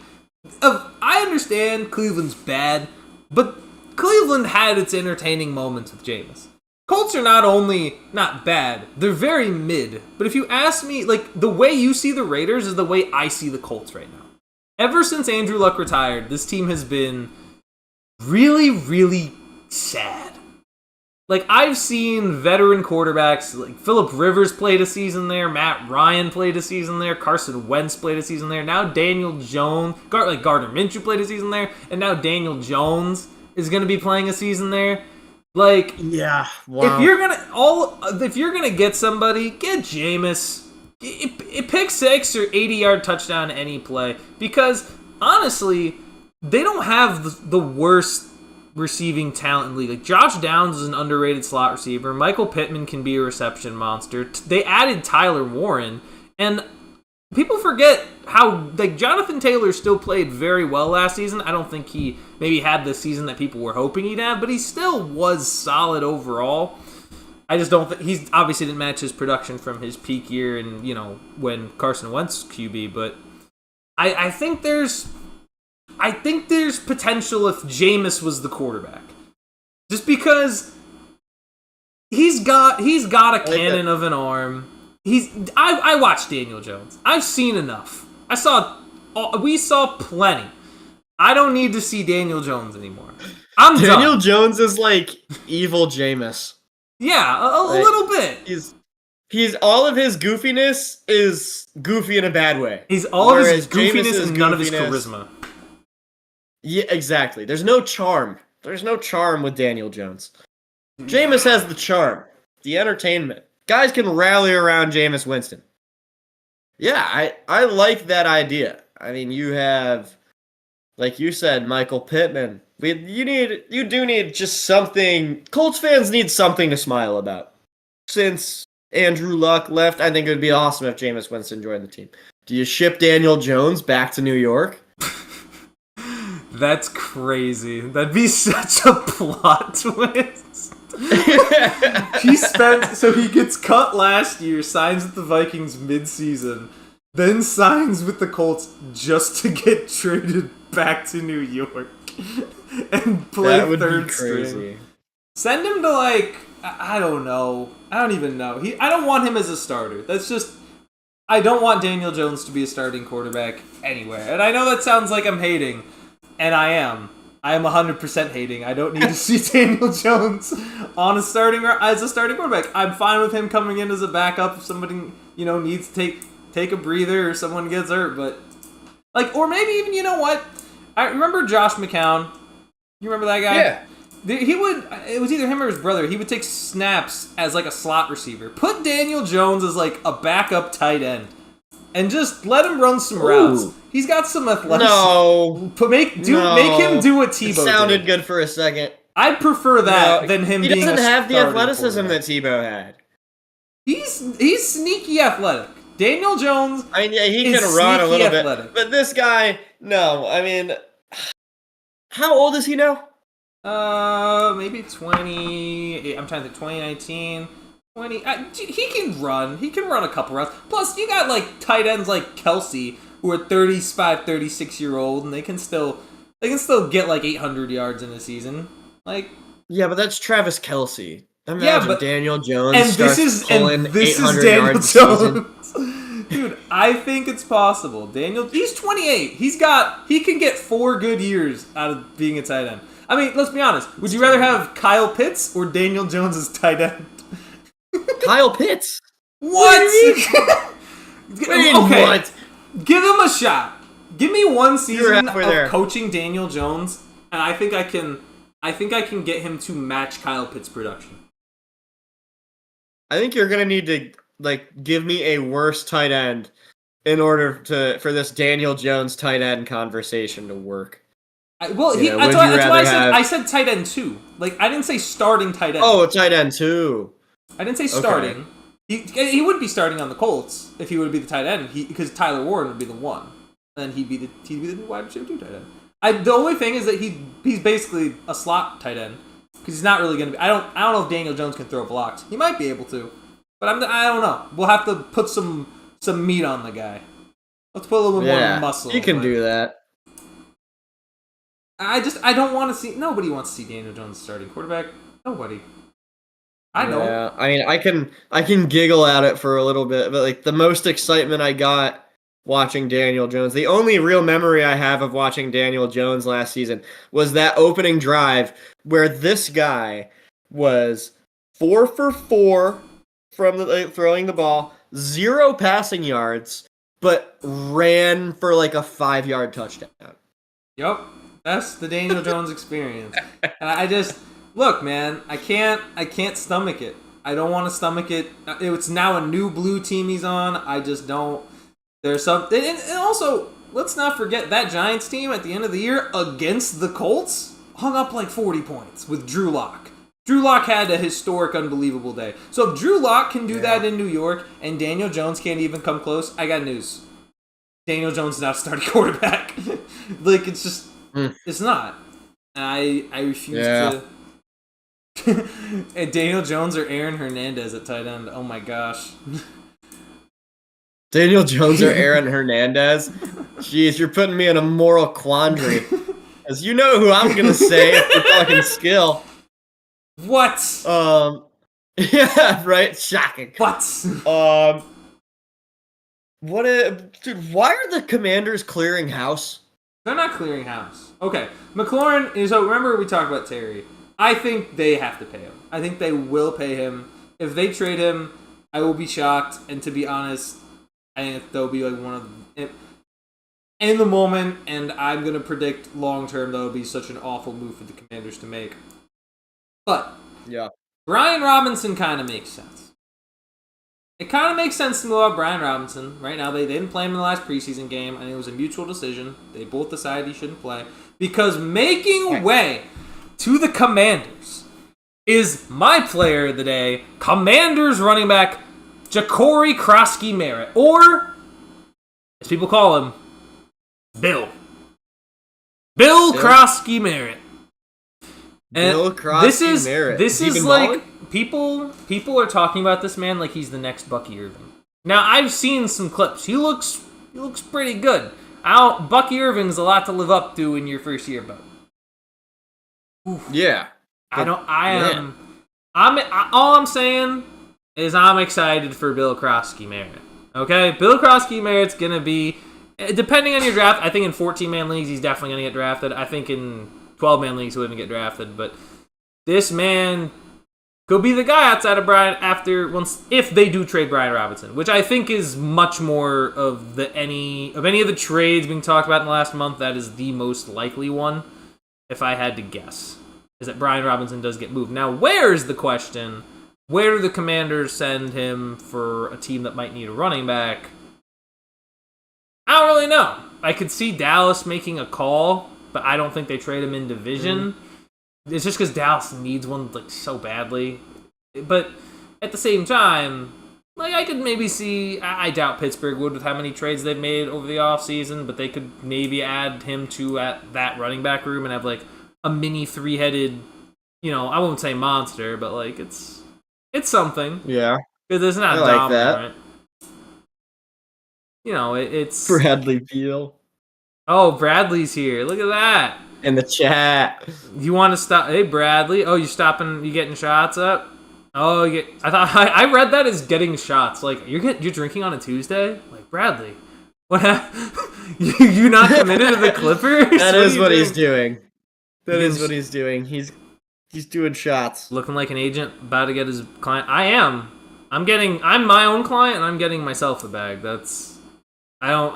I understand Cleveland's bad, but Cleveland had its entertaining moments with Jameis. Colts are not only not bad, they're very mid. But if you ask me, the way you see the Raiders is the way I see the Colts right now. Ever since Andrew Luck retired, this team has been really, really sad. I've seen veteran quarterbacks, Phillip Rivers played a season there, Matt Ryan played a season there, Carson Wentz played a season there, now Daniel Jones, Gardner Minshew played a season there, and now Daniel Jones is going to be playing a season there. Yeah, wow. If you're gonna get somebody, get Jameis. Pick 6 or 80-yard touchdown any play, because honestly, they don't have the worst receiving talent in the league. Josh Downs is an underrated slot receiver. Michael Pittman can be a reception monster. They added Tyler Warren, and people forget how Jonathan Taylor still played very well last season. I don't think he maybe had the season that people were hoping he'd have, but he still was solid overall. I just don't think he's obviously didn't match his production from his peak year and when Carson Wentz QB, but I think there's potential if Jameis was the quarterback. Just because he's got a cannon of an arm. I watched Daniel Jones. I've seen enough. We saw plenty. I don't need to see Daniel Jones anymore. Daniel done. Jones is like evil Jameis. Yeah, a little bit. He's all of his goofiness is goofy in a bad way. He's all of his goofiness and none of his charisma. Yeah, exactly. There's no charm. There's no charm with Daniel Jones. Jameis has the charm, the entertainment. Guys can rally around Jameis Winston. Yeah, I like that idea. I mean, you have, like you said, Michael Pittman. You do need just something. Colts fans need something to smile about. Since Andrew Luck left, I think it would be awesome if Jameis Winston joined the team. Do you ship Daniel Jones back to New York? That's crazy. That'd be such a plot twist. He gets cut last year, signs with the Vikings mid-season, then signs with the Colts just to get traded back to New York and play third string. Send him to I don't know. I don't even know. I don't want him as a starter. I don't want Daniel Jones to be a starting quarterback anywhere. And I know that sounds like I'm hating, and I am. I am 100% hating. I don't need to see Daniel Jones as a starting quarterback. I'm fine with him coming in as a backup if somebody needs to take a breather or someone gets hurt. But or maybe even I remember Josh McCown. You remember that guy? Yeah. It was either him or his brother. He would take snaps as a slot receiver. Put Daniel Jones as a backup tight end. And just let him run some routes. He's got some athleticism. No. Make him do what Tebow did. It sounded good for a second. I'd prefer that than him being He doesn't have the starting athleticism quarterback. that Tebow had. He's sneaky athletic. Daniel Jones. I mean, yeah, he is can run a sneaky little athletic. bit, but this guy, no. I mean, how old is he now? Maybe 20. I'm trying to think. 2019. 20. He can run. He can run a couple routes. Plus, you got like tight ends like Kelsey, who are 35, 36-year-old, and they can still get like 800 yards in a season. Like, yeah, but that's Travis Kelsey. Imagine yeah, but Daniel Jones and starts this pulling is 800 Daniel yards a season. Jones. Dude, I think it's possible. He's 28. He can get 4 good years out of being a tight end. I mean, let's be honest. Would you rather have Kyle Pitts or Daniel Jones as tight end? Kyle Pitts. What? Okay. What? Give him a shot. Give me one season of there. coaching Daniel Jones, and I think I can get him to match Kyle Pitts' production. I think you're gonna need to give me a worse tight end in order for this Daniel Jones tight end conversation to work. That's why I said tight end 2. Like, I didn't say starting tight end. Oh, tight end 2. I didn't say starting. Okay. He would be starting on the Colts if he would be the tight end. Because Tyler Warren would be the 1. Then he'd be the wide receiver 2 tight end. The only thing is that he's basically a slot tight end because he's not really going to be. I don't know if Daniel Jones can throw blocks. He might be able to, but I don't know. We'll have to put some meat on the guy. Let's put a little bit more muscle. You can do that. I don't want to see. Nobody wants to see Daniel Jones starting quarterback. Nobody. I don't. Yeah, I mean, I can giggle at it for a little bit, but the most excitement I got watching Daniel Jones, the only real memory I have of watching Daniel Jones last season was that opening drive where this guy was 4 for 4 from throwing the ball, 0 passing yards, but ran for a 5-yard touchdown. Yep. That's the Daniel Jones experience. And I just look, man. I can't stomach it. I don't want to stomach it. It's now a new blue team he's on. I just don't. There's something, and also let's not forget that Giants team at the end of the year against the Colts hung up 40 points with Drew Lock. Drew Lock had a historic, unbelievable day. So if Drew Lock can do that in New York and Daniel Jones can't even come close, I got news. Daniel Jones is not a starting quarterback. It's just. It's not. I refuse to. And Daniel Jones or Aaron Hernandez at tight end. Oh my gosh. Daniel Jones or Aaron Hernandez? Jeez, you're putting me in a moral quandary. As you know who I'm gonna say if we're talking skill. What? Yeah, right. Shocking. What? Dude, why are the Commanders clearing house? They're not clearing house. Okay, McLaurin is. So remember we talked about Terry. I think they have to pay him. I think they will pay him. If they trade him, I will be shocked. And to be honest, I think they'll be one of them in the moment. And I'm gonna predict long term that'll be such an awful move for the Commanders to make. But yeah, Brian Robinson kind of makes sense. It kind of makes sense to move out Brian Robinson. Right now, they didn't play him in the last preseason game. I think it was a mutual decision. They both decided he shouldn't play. Because making way to the Commanders is my player of the day, Commanders running back Ja'Cory Krosky-Merritt. Or, as people call him, Bill. Bill Krosky-Merritt. Bill Krosky-Merritt. This is people are talking about this man like he's the next Bucky Irving. Now I've seen some clips. He looks pretty good. Bucky Irving's a lot to live up to in your first year, but yeah, all I'm saying is I'm excited for Bill Krosky-Merritt. Okay, Bill Krosky-Merritt's gonna be, depending on your draft. I think in 14-man leagues he's definitely gonna get drafted. I think in 12-man leagues he wouldn't get drafted, but this man could be the guy outside of Brian if they do trade Brian Robinson, which I think is much more of any of the trades being talked about in the last month. That is the most likely one, if I had to guess, is that Brian Robinson does get moved. Now, where's the question? Where do the Commanders send him for a team that might need a running back? I don't really know. I could see Dallas making a call, but I don't think they trade him in division. it's just because Dallas needs one like so badly. But at the same time, like I could maybe see. I doubt Pittsburgh would with how many trades they've made over the offseason, but they could maybe add him to at that running back room and have like a mini 3-headed. I won't say monster, but like it's something. Yeah, Because it's not I like dominant. that. It's Bradley Beal. Oh, Bradley's here. Look at that. In the chat. You want to stop? Hey, Bradley. Oh, you stopping? You getting shots up? Oh, I thought I read that as getting shots. Like you're drinking on a Tuesday? Like Bradley, what? You not committed to the Clippers? That is what he's doing. That is what he's doing. He's doing shots. Looking like an agent about to get his client. I am. I'm my own client, and I'm getting myself the bag. That's how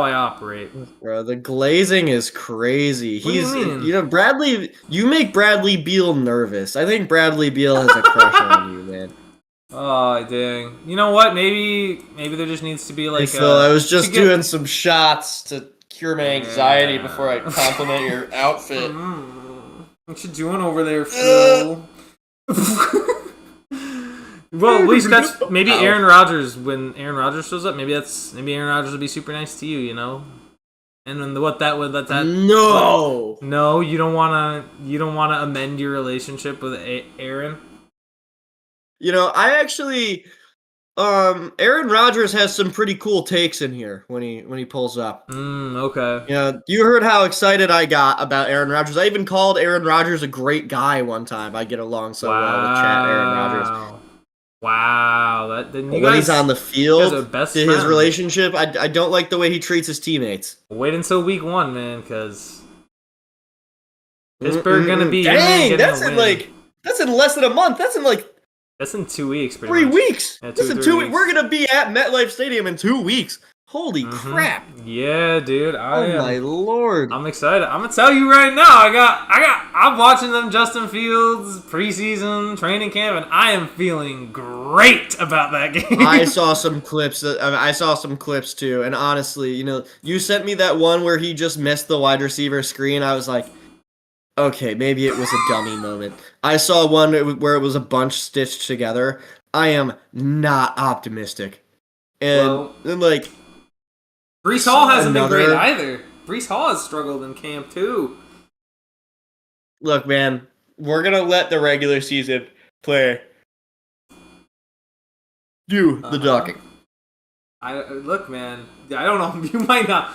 I operate. Bro, the glazing is crazy. What do you mean? Bradley, you make Bradley Beal nervous. I think Bradley Beal has a crush on you, man. Oh, dang. You know what? Maybe there just needs to be like hey, Phil, I was just doing some shots to cure my anxiety before I compliment your outfit. What you doing over there, Phil? Well, at least that's maybe Aaron Rodgers. When Aaron Rodgers shows up, maybe Aaron Rodgers will be super nice to you, And then what that would that no, you don't wanna amend your relationship with Aaron. I actually, Aaron Rodgers has some pretty cool takes in here when he pulls up. Okay. You heard how excited I got about Aaron Rodgers. I even called Aaron Rodgers a great guy one time. I get along so well with Aaron Rodgers. Wow, when he's on the field, his relationship, I don't like the way he treats his teammates. Wait until week 1, man, because Pittsburgh gonna be. Dang, that's in less than a month. That's in 2 weeks. 3 weeks. Yeah, that's in 2 weeks. We're gonna be at MetLife Stadium in 2 weeks. Holy crap! Yeah, dude. My lord! I'm excited. I'm gonna tell you right now. I'm watching them Justin Fields preseason training camp, and I am feeling great about that game. I saw some clips. Too, and honestly, you sent me that one where he just missed the wide receiver screen. I was like, okay, maybe it was a dummy moment. I saw one where it was a bunch stitched together. I am not optimistic, and like. Breece Hall hasn't been great either. Breece Hall has struggled in camp too. Look, man, we're gonna let the regular season play. Do the talking. Look, man. I don't know. You might not.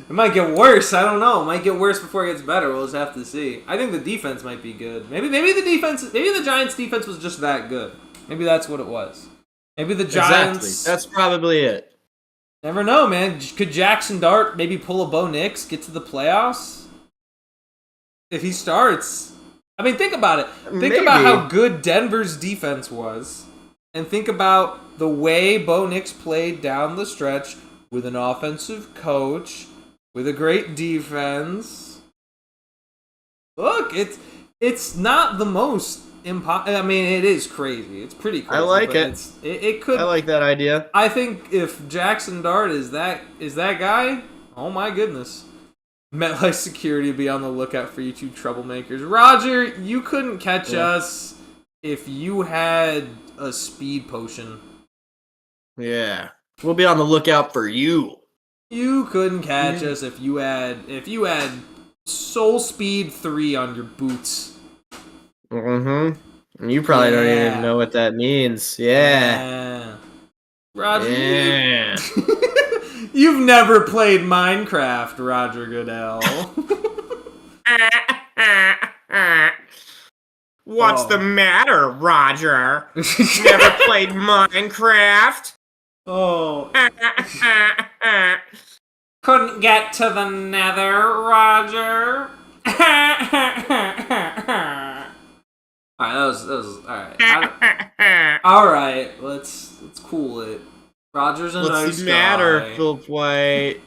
It might get worse. I don't know. It might get worse before it gets better. We'll just have to see. I think the defense might be good. Maybe the defense. Maybe the Giants' defense was just that good. Maybe that's what it was. Maybe the Giants. Exactly. That's probably it. Never know, man. Could Jackson Dart maybe pull a Bo Nix, get to the playoffs? If he starts. I mean, think about it. Think about how good Denver's defense was. And think about the way Bo Nix played down the stretch with an offensive coach, with a great defense. Look, it's not the most I mean, it is crazy. It's pretty crazy. I like it. It could. I like that idea. I think if Jackson Dart is that guy, oh my goodness. MetLife Security will be on the lookout for you two troublemakers. Roger, you couldn't catch us if you had a speed potion. Yeah. We'll be on the lookout for you. You couldn't catch us if you had Soul Speed 3 on your boots. Mm-hmm. You probably don't even know what that means. Yeah. Roger. Yeah. You've never played Minecraft, Roger Goodell. What's the matter, Roger? Never played Minecraft? Oh. Couldn't get to the nether, Roger. Alright, that was alright. Alright, let's cool it. Roger's a nice guy. What's the matter, Phil White?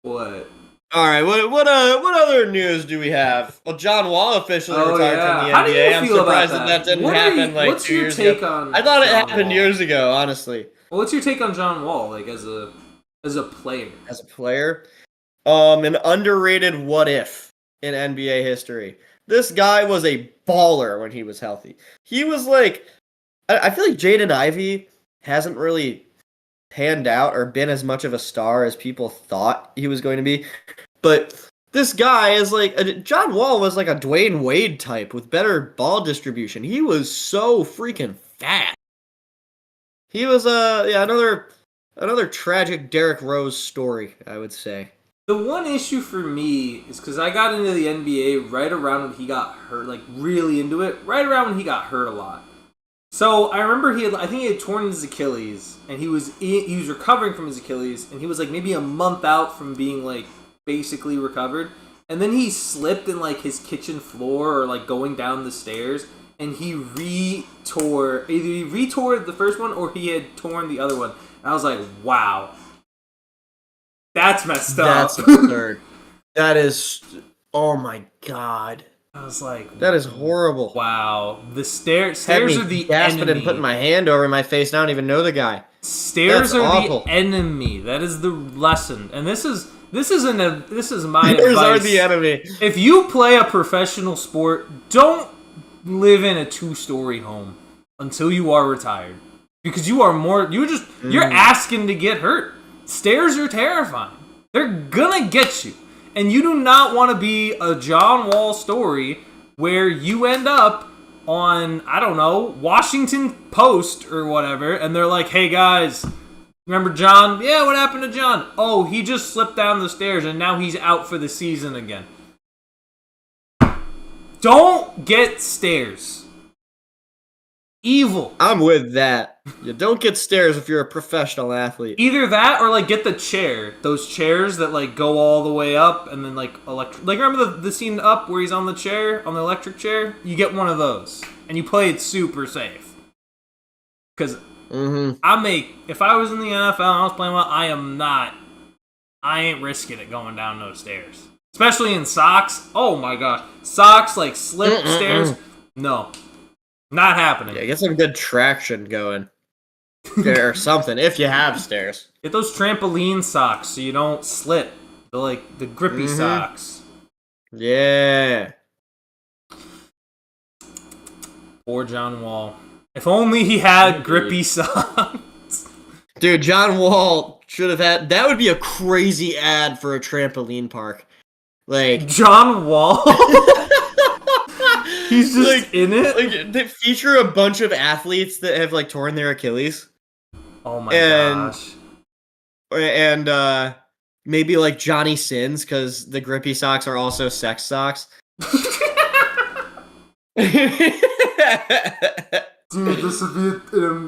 What? Alright, what other news do we have? Well, John Wall officially retired from the NBA. How do you feel I'm surprised about that didn't happen like 2 years ago. I thought it happened years ago, honestly. Well, what's your take on John Wall, like as a player? As a player? An underrated what if in NBA history. This guy was a baller when he was healthy. He was like, I feel like Jaden Ivey hasn't really panned out or been as much of a star as people thought he was going to be. But this guy is like, John Wall was like a Dwayne Wade type with better ball distribution. He was so freaking fast. He was another tragic Derrick Rose story, I would say. The one issue for me is because I got into the NBA right around when he got hurt, like really into it, right around when he got hurt a lot. So I remember I think he had torn his Achilles, and he was recovering from his Achilles, and he was like maybe a month out from being like basically recovered, and then he slipped in like his kitchen floor or like going down the stairs, and he either he retore the first one or he had torn the other one. And I was like, wow. That's messed up. That's absurd. That is, oh my god. I was like, that is horrible. Wow. The stairs are the enemy. And putting my hand over my face. I don't even know the guy. Stairs are awful. The enemy. That is the lesson. And this is my Stairs advice. Are the enemy. If you play a professional sport, don't live in a 2-story home until you are retired, because you're asking to get hurt. Stairs are terrifying. They're gonna get you. And you do not want to be a John Wall story where you end up on, I don't know, Washington Post or whatever, and they're like, hey guys, remember John? Yeah, what happened to John? Oh, he just slipped down the stairs and now he's out for the season again. Don't get stairs. Evil. I'm with that. You don't get stairs if you're a professional athlete. Either that or like get the chair. Those chairs that like go all the way up and then like electric. Like remember the scene Up where he's on the chair, on the electric chair? You get one of those and you play it super safe. Because if I was in the NFL and I was playing well, I ain't risking it going down those stairs. Especially in socks. Oh my gosh. Socks, like slip stairs. No. Not happening. Yeah, get some good traction going. Or something, if you have stairs. Get those trampoline socks so you don't slip. The grippy socks. Yeah. Poor John Wall. If only he had grippy socks. Dude, John Wall should have had... That would be a crazy ad for a trampoline park. Like... John Wall? He's just like, in it? Like, they feature a bunch of athletes that have, like, torn their Achilles. Oh my gosh. And, maybe, like, Johnny Sins, because the grippy socks are also sex socks. Dude, this would be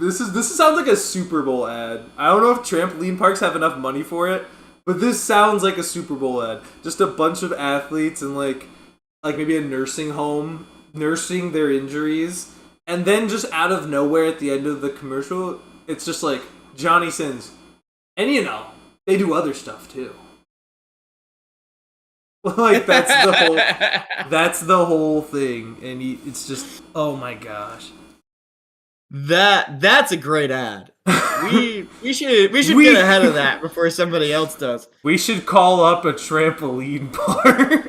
this sounds like a Super Bowl ad. I don't know if trampoline parks have enough money for it, but this sounds like a Super Bowl ad. Just a bunch of athletes in, like maybe a nursing home nursing their injuries, and then just out of nowhere at the end of the commercial, it's just like Johnny Sins, and they do other stuff too. Like that's the whole thing, and it's just, oh my gosh, that's a great ad. We should get ahead of that before somebody else does. We should call up a trampoline park.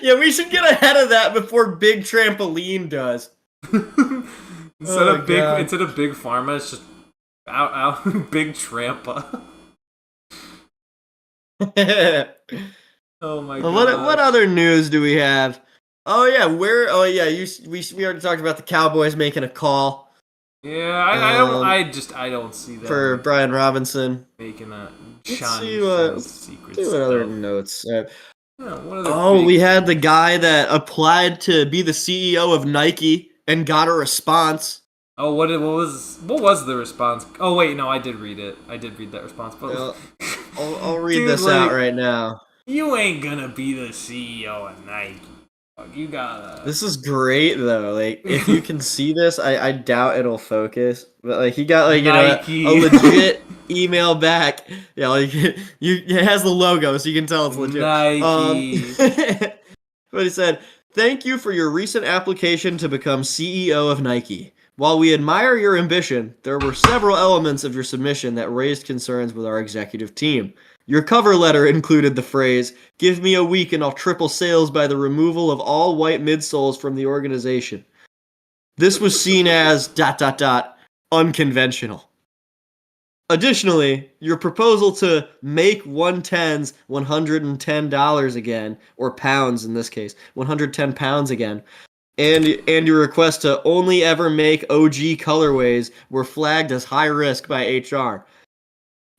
Yeah, we should get ahead of that before Big Trampoline does. Instead of Big Pharma, it's just out Big Trampa. Oh my god. What other news do we have? We already talked about the Cowboys making a call. Yeah, I don't see that for Brian Robinson making a Let's see what other notes. We we had the guy that applied to be the CEO of Nike and got a response. Oh, what was the response? Oh wait, no, I did read it. I did read that response, but I'll read this out right now. You ain't gonna be the CEO of Nike. You gotta. This is great though. Like, if you can see this, I doubt it'll focus. But like, he got like a legit email back. Yeah, like it has the logo, so you can tell it's legit. Nike. But he said, "Thank you for your recent application to become CEO of Nike. While we admire your ambition, there were several elements of your submission that raised concerns with our executive team. Your cover letter included the phrase, "Give me a week and I'll triple sales by the removal of all white midsoles from the organization." This was seen as ... unconventional. Additionally, your proposal to make 110s $110 again, or pounds in this case, 110 pounds again, and your request to only ever make OG colorways were flagged as high risk by HR.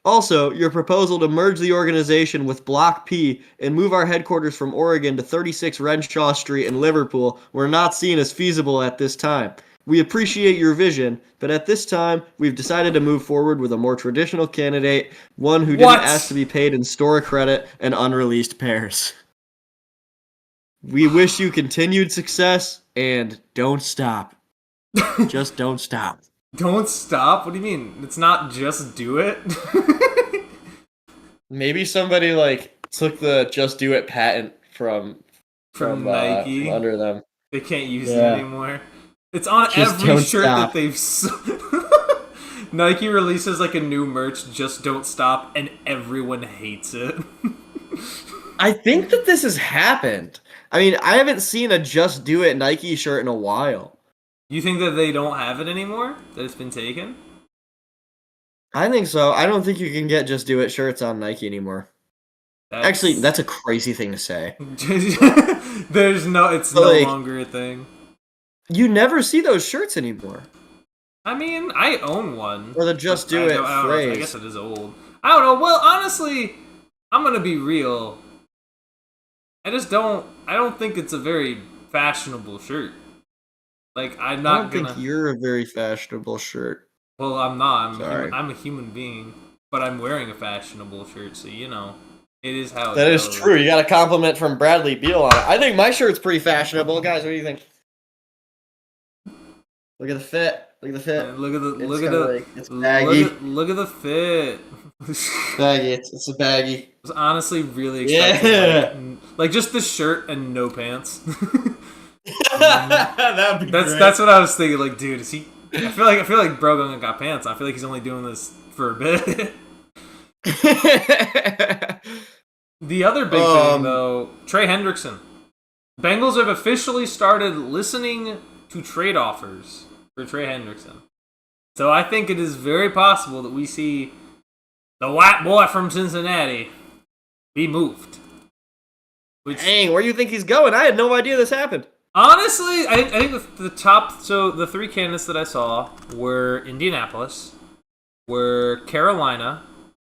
Also, your proposal to merge the organization with Block P and move our headquarters from Oregon to 36 Renshaw Street in Liverpool were not seen as feasible at this time. We appreciate your vision, but at this time, we've decided to move forward with a more traditional candidate, one who didn't ask to be paid in store credit and unreleased pairs. We wish you continued success, and don't stop. Just don't stop. Don't stop? What do you mean? It's not just do it? Maybe somebody took the "Just Do It" patent from Nike from under them. They can't use it anymore. It's on Just every don't shirt stop. that they've Nike releases a new merch, "Just Don't Stop," and everyone hates it. I think that this has happened. I mean, I haven't seen a "Just Do It" Nike shirt in a while. You think that they don't have it anymore? That it's been taken? I think so. I don't think you can get "Just Do It" shirts on Nike anymore. Actually, that's a crazy thing to say. It's no longer a thing. You never see those shirts anymore. I mean, I own one. Or the "Just Do It" phrase. I guess it is old. I don't know. Well, honestly, I'm gonna be real. I don't think it's a very fashionable shirt. I'm not I don't think you're a very fashionable shirt. Well, I'm not. Sorry. I'm a human being, but I'm wearing a fashionable shirt, so it is how. That is true. You got a compliment from Bradley Beal on it. I think my shirt's pretty fashionable, guys. What do you think? Look at the fit. Look at the fit. Look at it's baggy. Look at the fit. Baggy. It's a baggy. I was honestly really excited. Like just the shirt and no pants. That'd be great. That's what I was thinking. Like, dude, is he? I feel like Brogan got pants. I feel like he's only doing this for a bit. The other big thing, though, Trey Hendrickson. Bengals have officially started listening to trade offers for Trey Hendrickson. So I think it is very possible that we see the white boy from Cincinnati be moved. Dang, where do you think he's going? I had no idea this happened. Honestly, I think the top... So the three candidates that I saw were Indianapolis, were Carolina,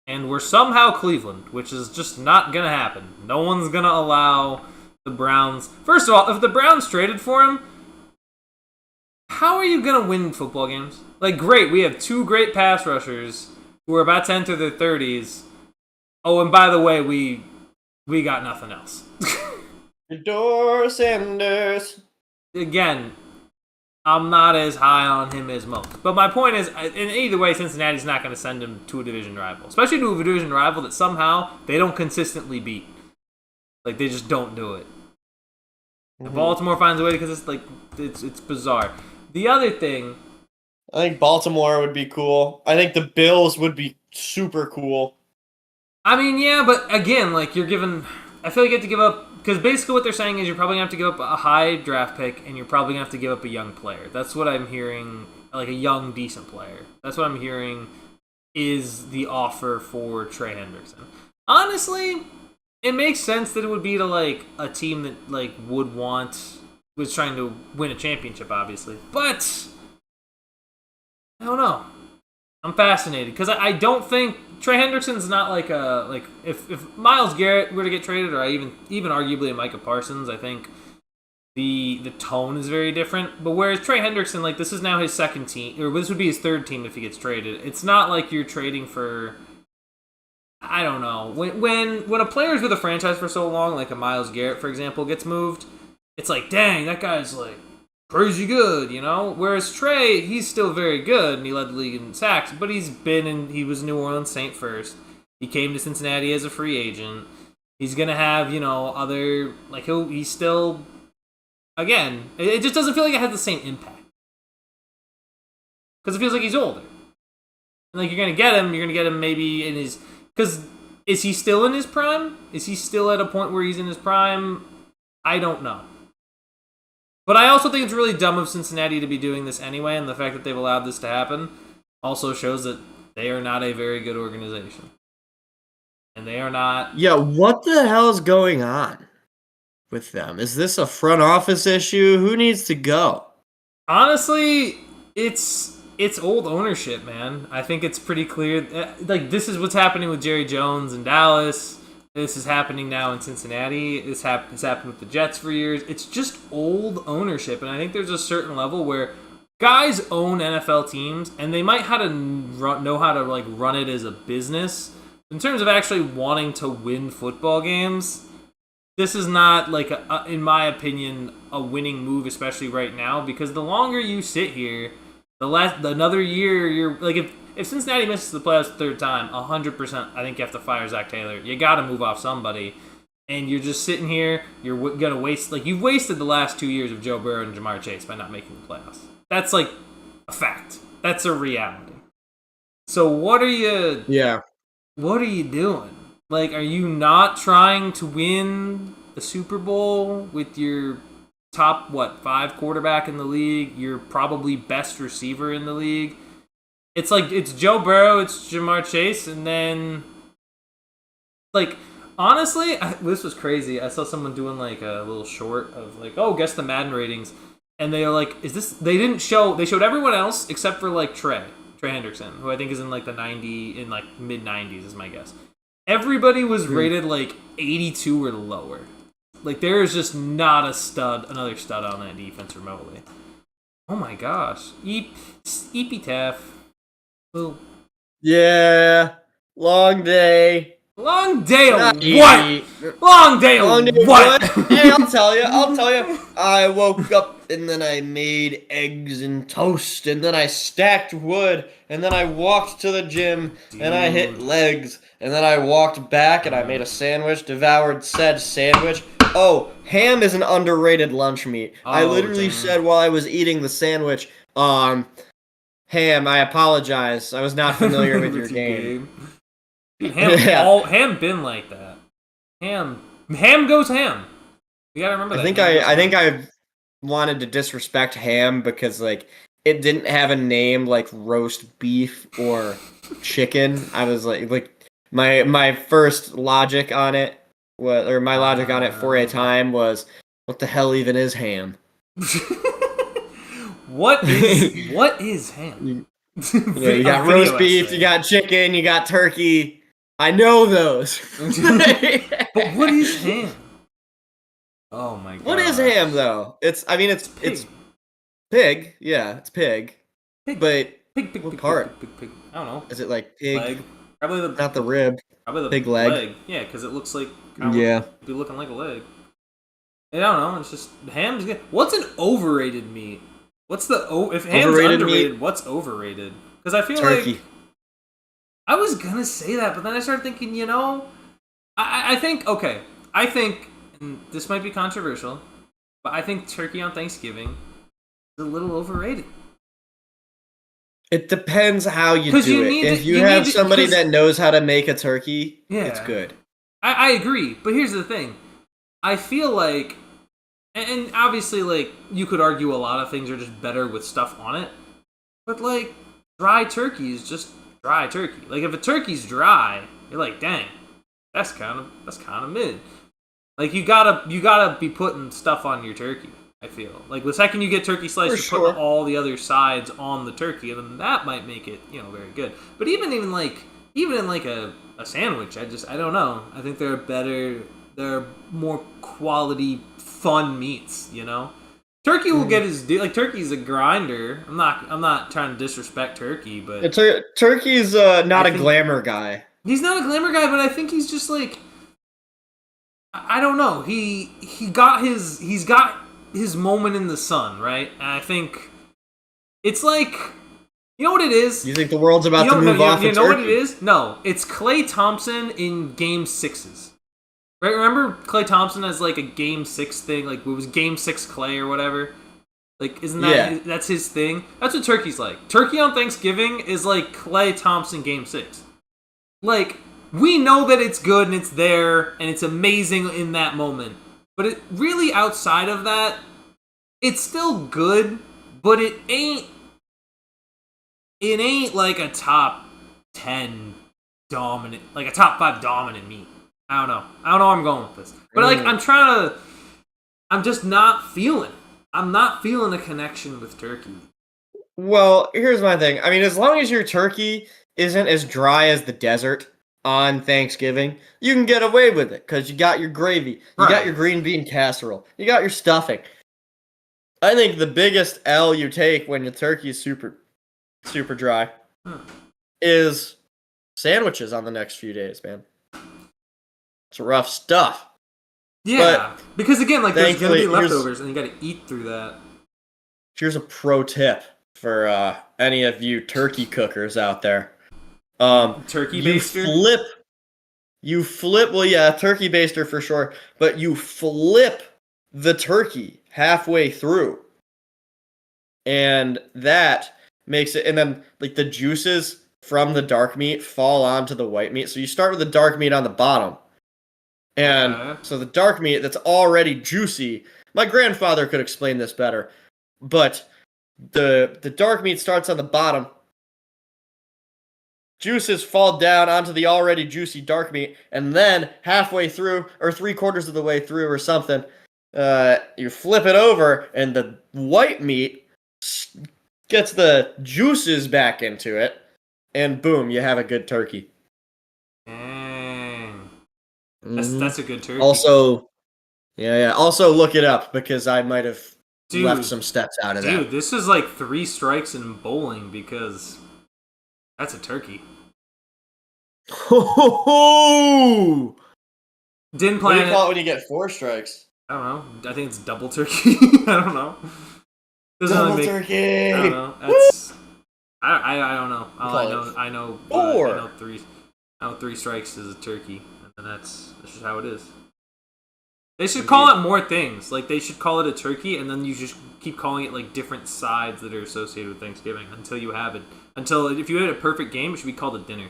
and were somehow Cleveland, which is just not going to happen. No one's going to allow the Browns... First of all, if the Browns traded for him, how are you going to win football games? Great, we have two great pass rushers who are about to enter their 30s. Oh, and by the way, we got nothing else. Adore Sanders. Again, I'm not as high on him as most. But my point is, in either way, Cincinnati's not going to send him to a division rival. Especially to a division rival that somehow they don't consistently beat. They just don't do it. Mm-hmm. Baltimore finds a way because it's bizarre. The other thing... I think Baltimore would be cool. I think the Bills would be super cool. I mean, yeah, but again, you're given... I feel like you have to give up... Because basically what they're saying is you're probably going to have to give up a high draft pick, and you're probably going to have to give up a young player. That's what I'm hearing, a young, decent player. That's what I'm hearing is the offer for Trey Hendrickson. Honestly, it makes sense that it would be to, a team that, was trying to win a championship, obviously. But, I don't know. I'm fascinated, because I don't think... Trey Hendrickson's not if Myles Garrett were to get traded, or even arguably a Micah Parsons, I think the tone is very different. But whereas Trey Hendrickson, this is now his second team, or this would be his third team if he gets traded. It's not like you're trading for, I don't know, when a player's with a franchise for so long, like a Myles Garrett, for example, gets moved, it's dang, that guy's crazy good, Whereas Trey, he's still very good, and he led the league in sacks, but he was New Orleans Saint first. He came to Cincinnati as a free agent. He's going to have, other, he's still, again, it just doesn't feel like it has the same impact. Because it feels like he's older. And, you're going to get him maybe in his, because Is he still in his prime? Is he still at a point where he's in his prime? I don't know. But I also think it's really dumb of Cincinnati to be doing this anyway, and the fact that they've allowed this to happen also shows that they are not a very good organization. And they are not... Yeah, what the hell is going on with them? Is this a front office issue? Who needs to go? Honestly, it's old ownership, man. I think it's pretty clear. Like, this is what's happening with Jerry Jones in Dallas. This is happening now in Cincinnati. This has happened with the Jets for years. It's just old ownership, and I think there's a certain level where guys own NFL teams, and they might know how to like run it as a business. In terms of actually wanting to win football games, this is not, like, in my opinion, a winning move, especially right now, because the longer you sit here, another year, you're like, if Cincinnati misses the playoffs the third time, 100%, I think you have to fire Zach Taylor. You got to move off somebody, and you're just sitting here. You're gonna waste, like, you've wasted the last 2 years of Joe Burrow and Jamar Chase by not making the playoffs. That's like a fact. That's a reality. So what are you? Yeah. What are you doing? Like, are you not trying to win the Super Bowl with your top, 5 quarterback in the league, your probably best receiver in the league? It's like, it's Joe Burrow, it's Jamar Chase, and then, like, honestly, this was crazy. I saw someone doing, like, a little short of, like, oh, guess the Madden ratings. And they were like, they showed everyone else except for, like, Trey Hendrickson, who I think is in, like, mid-90s is my guess. Everybody was rated, like, 82 or lower. Like, there is just not another stud on that defense remotely. Oh my gosh. Eepy Taff. Ooh. Yeah. Long day. Long day of what? Easy. Long day of what? Hey, I'll tell you. I woke up and then I made eggs and toast and then I stacked wood and then I walked to the gym and I hit legs and then I walked back and I made a sandwich, devoured said sandwich. Oh, ham is an underrated lunch meat. I literally said while I was eating the sandwich, ham, I apologize. I was not familiar with your game. Ham been like that. Ham goes ham. You gotta remember that. I think I wanted to disrespect ham because like it didn't have a name like roast beef or chicken. I was like my first logic on it was, or my logic on it for a time was, what the hell even is ham? What is ham? You got roast beef, you got chicken, you got turkey. I know those. But what is ham? Oh my god. What is ham though? It's pig. Yeah, it's pig. Pig, what part? Pig. I don't know. Is it like pig? Leg. Probably not the rib. Probably the pig leg. Yeah, because it looks like be looking like a leg. I don't know. It's just ham's good. What's an overrated meat? What's if ham's underrated? Meat? What's overrated? Because I feel turkey. Like I was gonna say that, but then I started thinking, I think, and this might be controversial, but I think turkey on Thanksgiving is a little overrated. It depends how you do it. If you have somebody that knows how to make a turkey, it's good. I agree, but here's the thing. I feel like, and obviously, like, you could argue a lot of things are just better with stuff on it, but, like, dry turkey is just dry turkey. Like, if a turkey's dry, you're like, dang, that's kind of mid. Like, you gotta be putting stuff on your turkey. I feel like the second you get turkey sliced, you're putting all the other sides on the turkey, and then that might make it, very good. But even in like a sandwich, I don't know. I think there are more quality, fun meats. Turkey will get his due. Like, turkey's a grinder. I'm not trying to disrespect turkey, but turkey's not a glamour guy. He's not a glamour guy, but I think he's just like, I don't know. He's got his moment in the sun, right? And I think it's like, you know what it is? You think the world's about to move off of turkey? You know what it is? No, it's Klay Thompson in Game 6s. Right? Remember Klay Thompson as like a Game 6 thing? Like, it was Game 6 Klay or whatever? Like, isn't that that's his thing? That's what turkey's like. Turkey on Thanksgiving is like Klay Thompson Game 6. Like, we know that it's good and it's there and it's amazing in that moment. But it really, outside of that, it's still good, but it ain't like a top 10 dominant, like a top 5 dominant meat. I don't know where I'm going with this. But like, I'm just not feeling a connection with turkey. Well, here's my thing. I mean, as long as your turkey isn't as dry as the desert on Thanksgiving, you can get away with it because you got your gravy, you got your green bean casserole, you got your stuffing. I think the biggest L you take when your turkey is super dry is sandwiches on the next few days, man. It's rough stuff. Yeah, but because again, like there's gonna be leftovers, and you got to eat through that. Here's a pro tip for any of you turkey cookers out there. Turkey baster? You flip, well, yeah, turkey baster for sure, but you flip the turkey halfway through. And that makes it, and then like the juices from the dark meat fall onto the white meat. So you start with the dark meat on the bottom. And so the dark meat that's already juicy, my grandfather could explain this better, but the dark meat starts on the bottom. Juices fall down onto the already juicy dark meat, and then halfway through, or 3/4 of the way through or something, you flip it over, and the white meat gets the juices back into it, and boom, you have a good turkey. That's a good turkey. Also, also look it up, because I might have left some steps out of that. Dude, this is like 3 strikes in bowling, because that's a turkey. Ho! Didn't What plan do you call it when you get 4 strikes? I don't know. I think it's double turkey. I don't know. Turkey! I don't know. That's... I don't know. I know 4. I know 3 strikes is a turkey. And that's just how it is. They should call it more things. Like, they should call it a turkey, and then you just keep calling it, like, different sides that are associated with Thanksgiving until you have it. Until, if you had a perfect game, it should be called a dinner.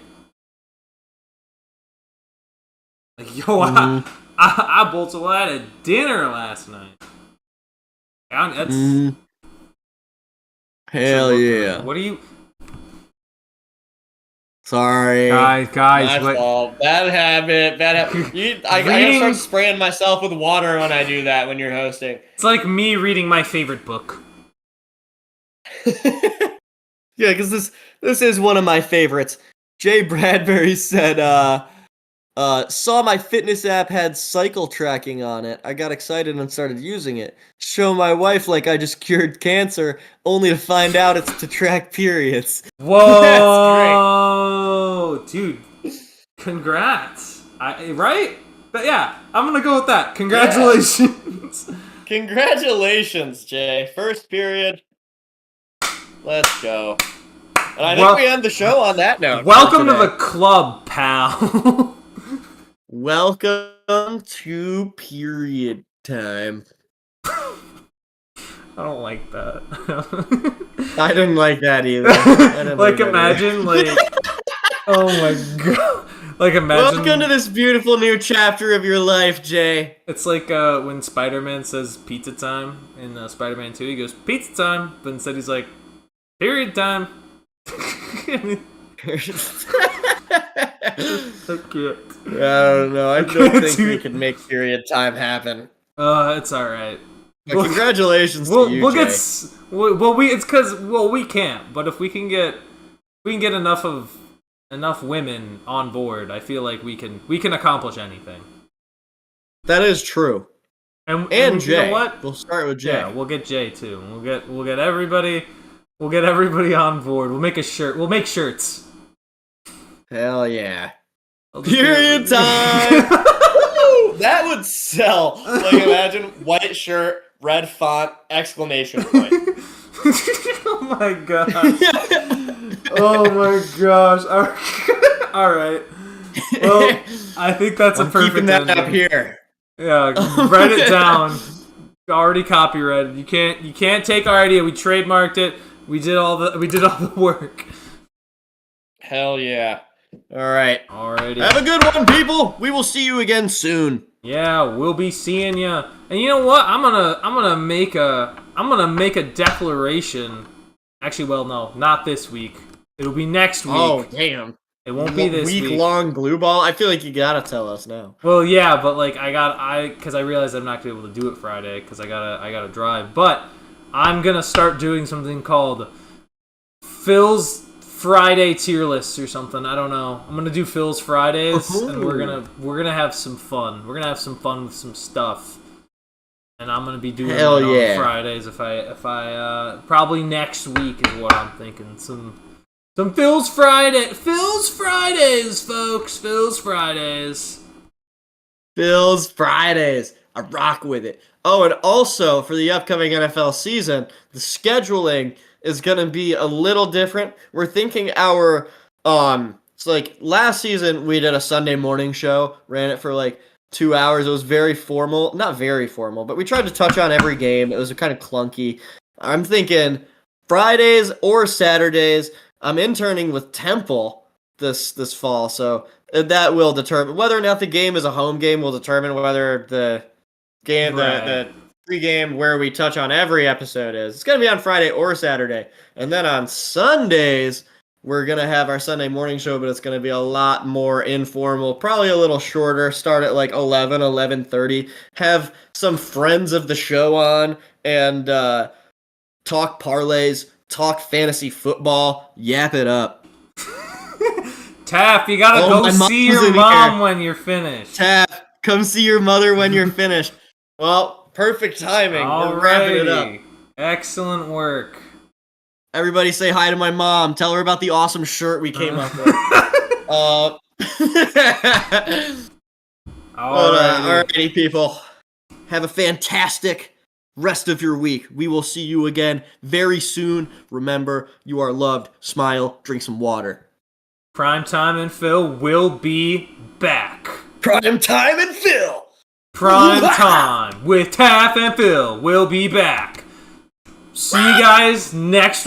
Like, yo, I bowled so I had a dinner last night. That's... Hell yeah. What are you... Sorry. Guys. My fault. Bad habit. I gotta start spraying myself with water when I do that when you're hosting. It's like me reading my favorite book. Yeah, because this is one of my favorites. Jay Bradbury said, saw my fitness app had cycle tracking on it. I got excited and started using it. Show my wife like I just cured cancer, only to find out it's to track periods. Whoa! That's great. Dude, congrats. Right? But yeah, I'm gonna go with that. Congratulations. Yeah. Congratulations, Jay. First period. Let's go. And I think we end the show on that note. Welcome to the club, pal. Welcome to period time. I don't like that. I didn't like that either. Like, imagine, like... Oh my god. Like, imagine... Welcome to this beautiful new chapter of your life, Jay. It's like when Spider-Man says pizza time in Spider-Man 2. He goes, pizza time. But instead he's like, period time. So cute. I don't know. I don't think we can make period time happen. It's alright. But congratulations to you, Jay. It's because we can't. But if we can get enough women on board, I feel like we can accomplish anything. That is true. And Jay. You know what? We'll start with Jay. Yeah, we'll get Jay too. We'll get everybody. We'll get everybody on board. We'll make a shirt. We'll make shirts. Hell yeah. Period time! That would sell. Like, imagine white shirt, red font, exclamation point. Oh my gosh. Oh my gosh. Alright. Well, I think that's a perfect keeping that ending. up here. Yeah, write it down. Already copyrighted. You can't take our idea. We trademarked it. We did all the work. Hell yeah. All right. Alrighty. Have a good one, people. We will see you again soon. Yeah, we'll be seeing ya. And you know what? I'm gonna make a declaration. Actually, well, no, not this week. It'll be next week. Oh, damn. It won't be this week. Week-long glue ball? I feel like you gotta tell us now. Well, yeah, but like because I realized I'm not gonna be able to do it Friday because I gotta drive. But I'm gonna start doing something called Phil's Friday tier lists or something. I don't know. I'm gonna do Phil's Fridays, and we're gonna have some fun. We're gonna have some fun with some stuff, and I'm gonna be doing it on Fridays if I probably next week is what I'm thinking. Some Phil's Fridays, folks. Phil's Fridays. Phil's Fridays. I rock with it. Oh, and also for the upcoming NFL season, the scheduling is going to be a little different. We're thinking so like last season we did a Sunday morning show, ran it for like 2 hours. It was very formal, not very formal, but we tried to touch on every game. It was kind of clunky. I'm thinking Fridays or Saturdays. I'm interning with Temple this fall, so that will determine whether or not the game is a home game. Will determine whether the game, the pregame where we touch on every episode is. It's gonna be on Friday or Saturday, and then on Sundays we're gonna have our Sunday morning show, but it's gonna be a lot more informal, probably a little shorter. Start at like 11:30. Have some friends of the show on and talk parlays. Talk fantasy football, yap it up. Taff, you gotta go see your mom when you're finished. Taff, come see your mother when you're finished. Well, perfect timing. We're wrapping it up. Excellent work. Everybody say hi to my mom. Tell her about the awesome shirt we came up with. Alrighty, people. Have a fantastic rest of your week. We will see you again very soon. Remember, you are loved. Smile. Drink some water. PrimeTime and Phil will be back. PrimeTime and Phil. PrimeTime with Taff and Phil will be back. See you guys next